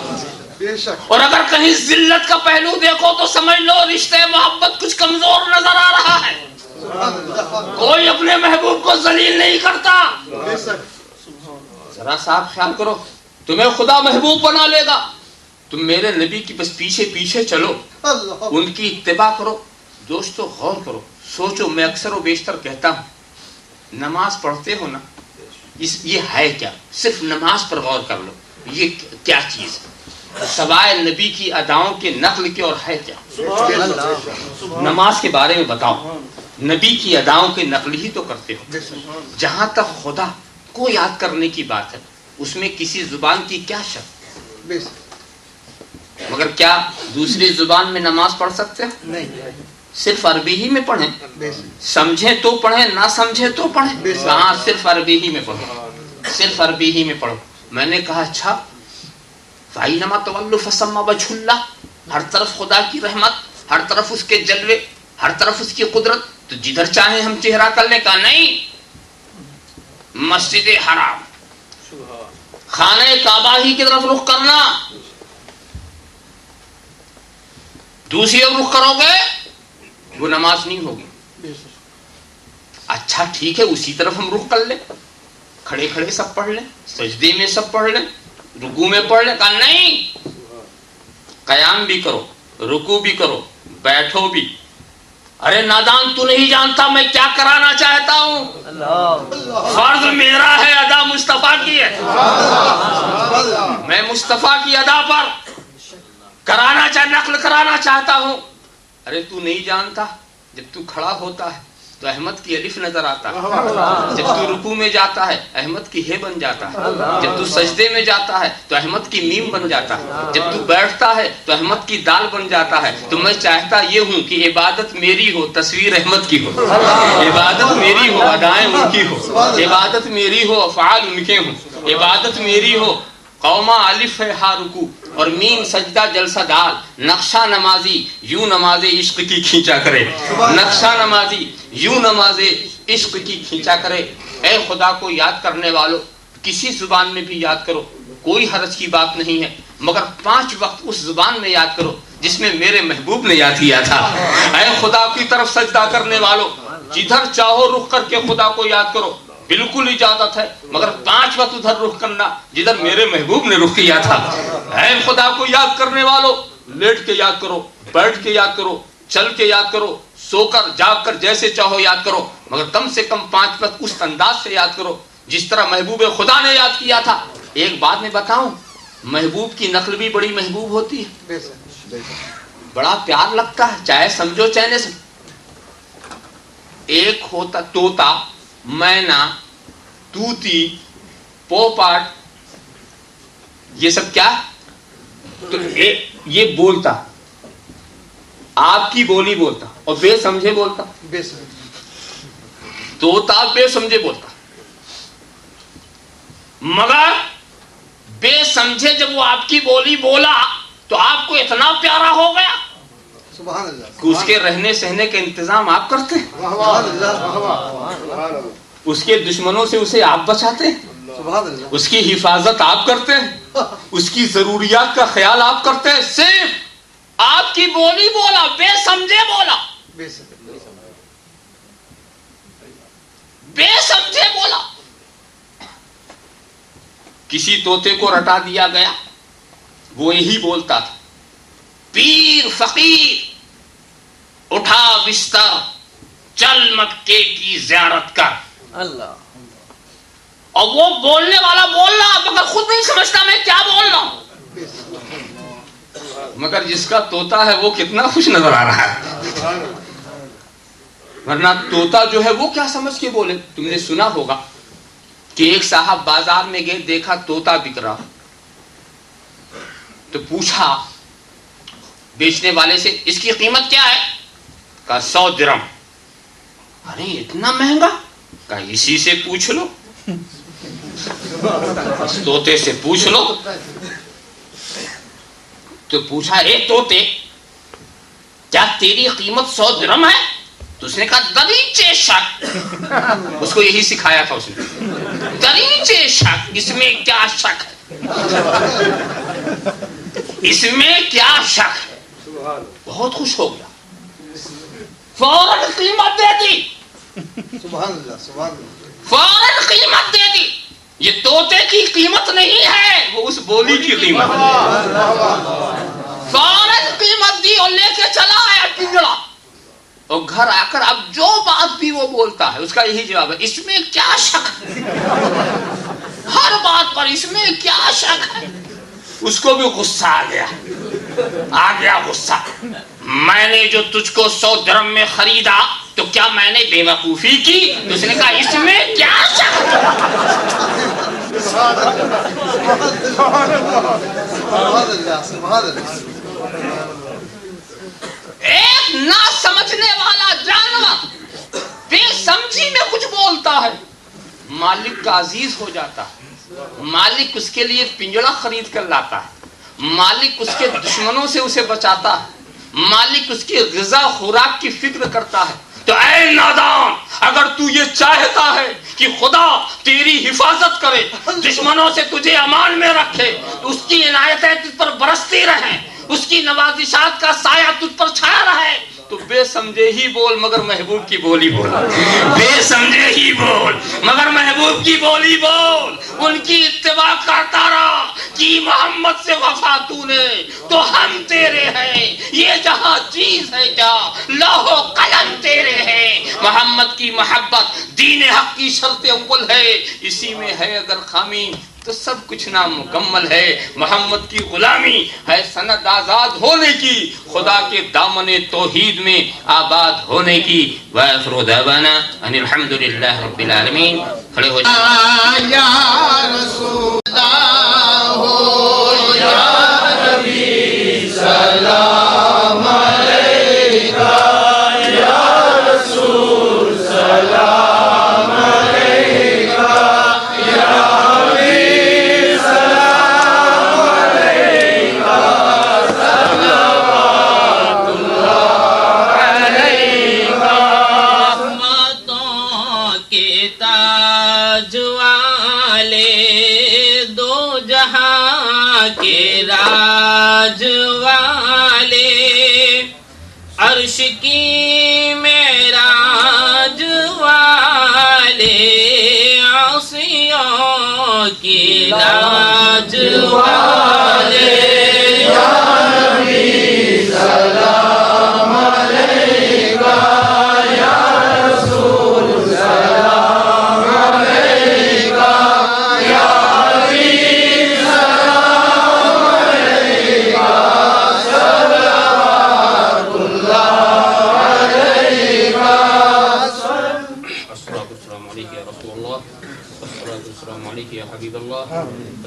بے شک۔ اور اگر کہیں ذلت کا پہلو دیکھو تو سمجھ لو رشتے محبت کچھ کمزور نظر آ رہا ہے۔ سبحان اللہ، کوئی اپنے محبوب کو ذلیل نہیں کرتا۔ بے شک۔ ذرا صاحب خیال کرو، تمہیں خدا محبوب بنا لے گا. تم میرے نبی کی بس پیچھے پیچھے چلو, ان کی اتباع کرو. دوستو غور کرو, سوچو. میں اکثر و بیشتر کہتا ہوں نماز پڑھتے ہو نا, یہ ہے کیا؟ صرف نماز پر غور کر لو, یہ کیا چیز ہے سوائے نبی کی اداؤں کے نقل کے, اور ہے کیا؟ نماز کے بارے میں بتاؤ. نبی کی اداؤں کے نقل ہی تو کرتے ہو. جہاں تک خدا کو یاد کرنے کی بات ہے, اس میں کسی زبان کی کیا شک, مگر کیا دوسری زبان میں نماز پڑھ سکتے ہیں؟ نہیں. صرف عربی ہی میں پڑھیں, سمجھیں تو پڑھیں, نہ سمجھیں تو پڑھیں. کہاں صرف عربی ہی میں پڑھو, صرف عربی ہی میں پڑھو. میں نے کہا اچھا, فَأَيْنَمَا تُوَلُّوا فَثَمَّ وَجْهُ اللَّهِ, ہر طرف خدا کی رحمت, ہر طرف اس کے جلوے, ہر طرف اس کی قدرت, تو جدھر چاہیں ہم چہرہ کر لیں. کہا نہیں, مسجد حرام خانہ کعبہ ہی کی طرف رخ کرنا. دوسری رخ کرو گے وہ نماز نہیں ہوگی. اچھا ٹھیک ہے, اسی طرف ہم رخ کر لیں, کھڑے کھڑے سب پڑھ لیں, سجدے میں سب پڑھ لیں, رکوع میں پڑھ لیں. کہا نہیں, قیام بھی کرو, رکوع بھی کرو, بیٹھو بھی. ارے نادان, تو نہیں جانتا میں کیا کرانا چاہتا ہوں. فرض میرا ہے, ادا مصطفیٰ کی ہے. میں مصطفیٰ کی ادا پر نقل کرانا چاہتا ہوں. ارے تو نہیں جانتا, جب تو کھڑا ہوتا ہے تو احمد کی الف نظر آتا ہے, جب تو رکوع میں جاتا ہے احمد کی ہے بن جاتا ہے, جب تو سجدے میں جاتا ہے تو احمد کی میم بن جاتا ہے, جب تو بیٹھتا ہے تو احمد کی دال بن جاتا ہے. تو میں چاہتا یہ ہوں کہ عبادت میری ہو, تصویر احمد کی ہو. عبادت میری ہو, ادائیں ان کی ہو. عبادت میری ہو, افعال ان کے ہوں. عبادت میری ہو, قوما الف ہے ہا رکوع, اور میم سجدہ جلسہ دال. نقشہ نمازی یوں نماز عشق کی کھینچا کرے, نقشہ نمازی یوں نماز عشق کی کھینچا کرے. اے خدا کو یاد کرنے والو, کسی زبان میں بھی یاد کرو, کوئی حرج کی بات نہیں ہے, مگر 5 وقت اس زبان میں یاد کرو جس میں میرے محبوب نے یاد کیا تھا. اے خدا کی طرف سجدہ کرنے والو, جدھر چاہو رخ کر کے خدا کو یاد کرو, بالکل اجازت ہے, مگر 5 وقت ادھر رخ کرنا جدھر میرے محبوب نے رخ کیا تھا. اے خدا کو یاد کرنے والو, لیٹ کے یاد کرو, بیٹھ کے یاد کرو, چل کے یاد کرو, سو کر جاگ کر جیسے چاہو یاد کرو, مگر کم سے کم 5 وقت اس انداز سے یاد کرو جس طرح محبوب خدا نے یاد کیا تھا. ایک بات میں بتاؤں, محبوب کی نقل بھی بڑی محبوب ہوتی ہے, بڑا پیار لگتا ہے, چاہے سمجھو چاہے نہ سمجھو. ایک ہوتا طوطا, مینا, توتی, پوپٹ, یہ سب کیا, تو یہ بولتا, آپ کی بولی بولتا, اور بے سمجھے بولتا. طوطا بے سمجھے بولتا, مگر بے سمجھے جب وہ آپ کی بولی بولا تو آپ کو اتنا پیارا ہو گیا کہ اس کے رہنے سہنے کا انتظام آپ کرتے ہیں, اس کے دشمنوں سے اسے آپ بچاتے ہیں, اس کی حفاظت آپ کرتے ہیں, اس کی ضروریات کا خیال آپ کرتے ہیں. صرف آپ کی بولی بولا, بے سمجھے بولا, بے سمجھے بولا. کسی طوطے کو رٹا دیا گیا, وہ یہی بولتا تھا, پیر فقیر اٹھا بستر چل مکے کی زیارت کر. اللہ, اور وہ بولنے والا بول رہا مگر خود نہیں سمجھتا میں کیا بول رہا ہوں, مگر جس کا طوطا ہے وہ کتنا خوش نظر آ رہا ہے. ورنہ طوطا جو ہے وہ کیا سمجھ کے بولے. تم نے سنا ہوگا کہ ایک صاحب بازار میں گئے, دیکھا طوطا بک رہا, تو پوچھا بیچنے والے سے اس کی قیمت کیا ہے. کہا 100 درم. ارے اتنا مہنگا. کہا اسی سے پوچھ لو, اس طوطے سے پوچھ لو. تو پوچھا اے طوطے کیا تیری قیمت 100 درم ہے. تو اس نے کہا دریچے شک. اس کو یہی سکھایا تھا اس نے, دریچے شک, اس میں کیا شک ہے, اس میں کیا شک ہے. بہت خوش ہو گیا, فوراً قیمت دے دی, سبحان اللہ, سبحان اللہ, فوراً قیمت دے دی. یہ طوطے کی قیمت نہیں ہے، وہ اس بولی کی قیمت ہے۔ فوراً قیمت دی اور لے کے چلا آیا پنجرا، اور گھر آ کر اب جو بات بھی وہ بولتا ہے اس کا یہی جواب ہے، اس میں کیا شک ہے، ہر بات پر اس میں کیا شک ہے۔ اس کو بھی غصہ آ گیا غصہ، میں نے جو تجھ کو 100 درہم میں خریدا تو کیا میں نے بے وقوفی کی؟ تو اس نے کہا اس میں کیا شک ہے۔ ایک نہ سمجھنے والا جانور بے سمجھی میں کچھ بولتا ہے، مالک کا عزیز ہو جاتا ہے، مالک اس کے لیے پنجرا خرید کر لاتا ہے، مالک اس کے دشمنوں سے اسے بچاتا ہے، مالک اس کی غذا خوراک کی فکر کرتا ہے۔ تو اے نادان، اگر تو یہ چاہتا ہے کہ خدا تیری حفاظت کرے، دشمنوں سے تجھے امان میں رکھے، اس کی عنایتیں تجھ پر برستی رہیں، اس کی نوازشات کا سایہ تجھ پر چھایا رہے، تو بے سمجھے ہی بول مگر محبوب کی بولی بول، بے سمجھے ہی بول مگر محبوب کی بولی بول، ان کی اتباع کرتا رہا کہ محمد سے وفا تو نے تو ہم تیرے ہیں، یہ جہاں چیز ہے کیا لوح و قلم تیرے ہیں۔ محمد کی محبت دین حق کی شرط اول ہے، اسی میں ہے اگر خامی تو سب کچھ نامکمل ہے۔ محمد کی غلامی ہے سند آزاد ہونے کی، خدا کے دامن توحید میں آباد ہونے کی۔ وآخر دعوانا ان الحمدللہ رب العالمین۔ کھڑے ہو جائیں۔ یا رسول اللہ ہو یا نبی سلام علیکہ، یا رسول سلام علیکہ، یا حبیب سلام علیکہ، صلوات اللہ علیکہ۔ رحمتوں کے تاج والے، دو جہاں کے راج والے، عرش کی معراج والے، عاصیوں کی لاج والے، یا نبی سلام علیکہ، یا رسول سلام علیکہ، یا حبیب سلام علیکہ، صلوات اللہ علیکہ۔ الصلاة والسلام عليك يا رسول الله، والصلاة والسلام عليك يا حبيب الله،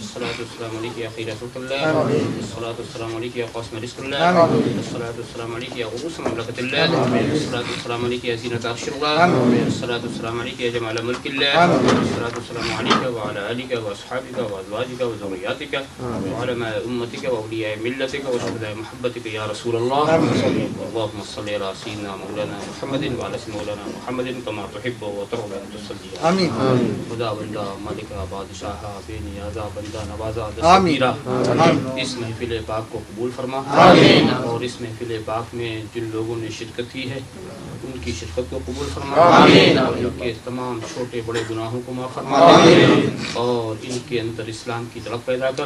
الصلاة والسلام عليك يا خير خلق الله، الصلاة والسلام عليك يا قاسم رزق الله، الصلاة والسلام عليك يا غوث مملكة الله، الصلاة والسلام عليك يا زينة عرش الله، الصلاة والسلام عليك يا جمال ملك الله، الصلاة والسلام عليك وعلى آلك وأصحابك وأزواجك وذرياتك وعلماء أمتك وأولياء ملتك وشهداء محبتك يا رسول الله. اللهم صل على سيدنا مولانا محمد وعلى سيدنا مولانا محمد كما تحب وترضى أن تصلي. آمين. خدا بندہ ملکہ بادشاہ بے نیازہ بندہ نوازہ دستگیرہ اس محفل پاک کو قبول فرما، اور اس محفل پاک میں جن لوگوں نے شرکت کی ہے ان کی شرکت کو قبول فرما، ان کے تمام چھوٹے بڑے گناہوں کو معاف فرما، اور ان کے اندر اسلام کی تڑپ پیدا کر،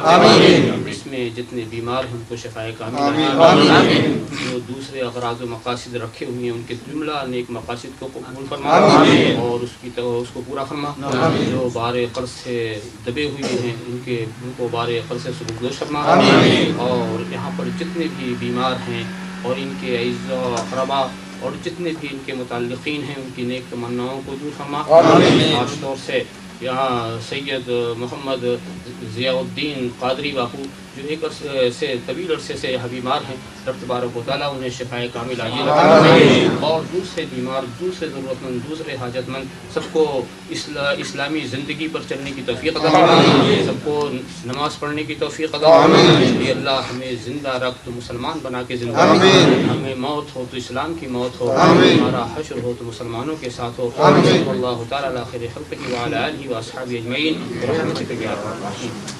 اس میں جتنے بیمار ہیں ان کو شفاء کامل عطا، جو دوسرے اغراض و مقاصد رکھے ہوئے ہیں ان کے جملہ نیک مقاصد کو قبول فرما، اور اس کو پورا فرما، جو بار قرض سے دبے ہوئے ہیں ان کو بار قرض سے سبکدوش فرما، اور یہاں پر جتنے بھی بیمار ہیں اور ان کے اعزاء و اقربا اور جتنے بھی ان کے متعلقین ہیں ان کی نیک تمناؤں کو دور فرما۔ خاص طور سے یہاں سید محمد ضیاء الدین قادری باپو جو ایک عرصے سے طویل عرصے سے یہاں بیمار ہیں، رب تبارک و تعالیٰ انہیں شفاء کامل عاجل عطا فرمائے، اور دوسرے بیمار دوسرے ضرورت مند دوسرے حاجت مند سب کو اسلامی زندگی پر چلنے کی توفیق عطا فرمائے، سب کو نماز پڑھنے کی توفیق عطا فرمائے۔ اے اللہ ہمیں زندہ رکھ تو مسلمان بنا کے زندہ رکھ، ہمیں موت ہو تو اسلام کی موت ہو، ہمارا حشر ہو تو مسلمانوں کے ساتھ ہو۔ صلی اللہ تعالیٰ علی خیر خلقہ وعلی آلہ واصحابہ اجمعین برحمتک یا ارحم الراحمین۔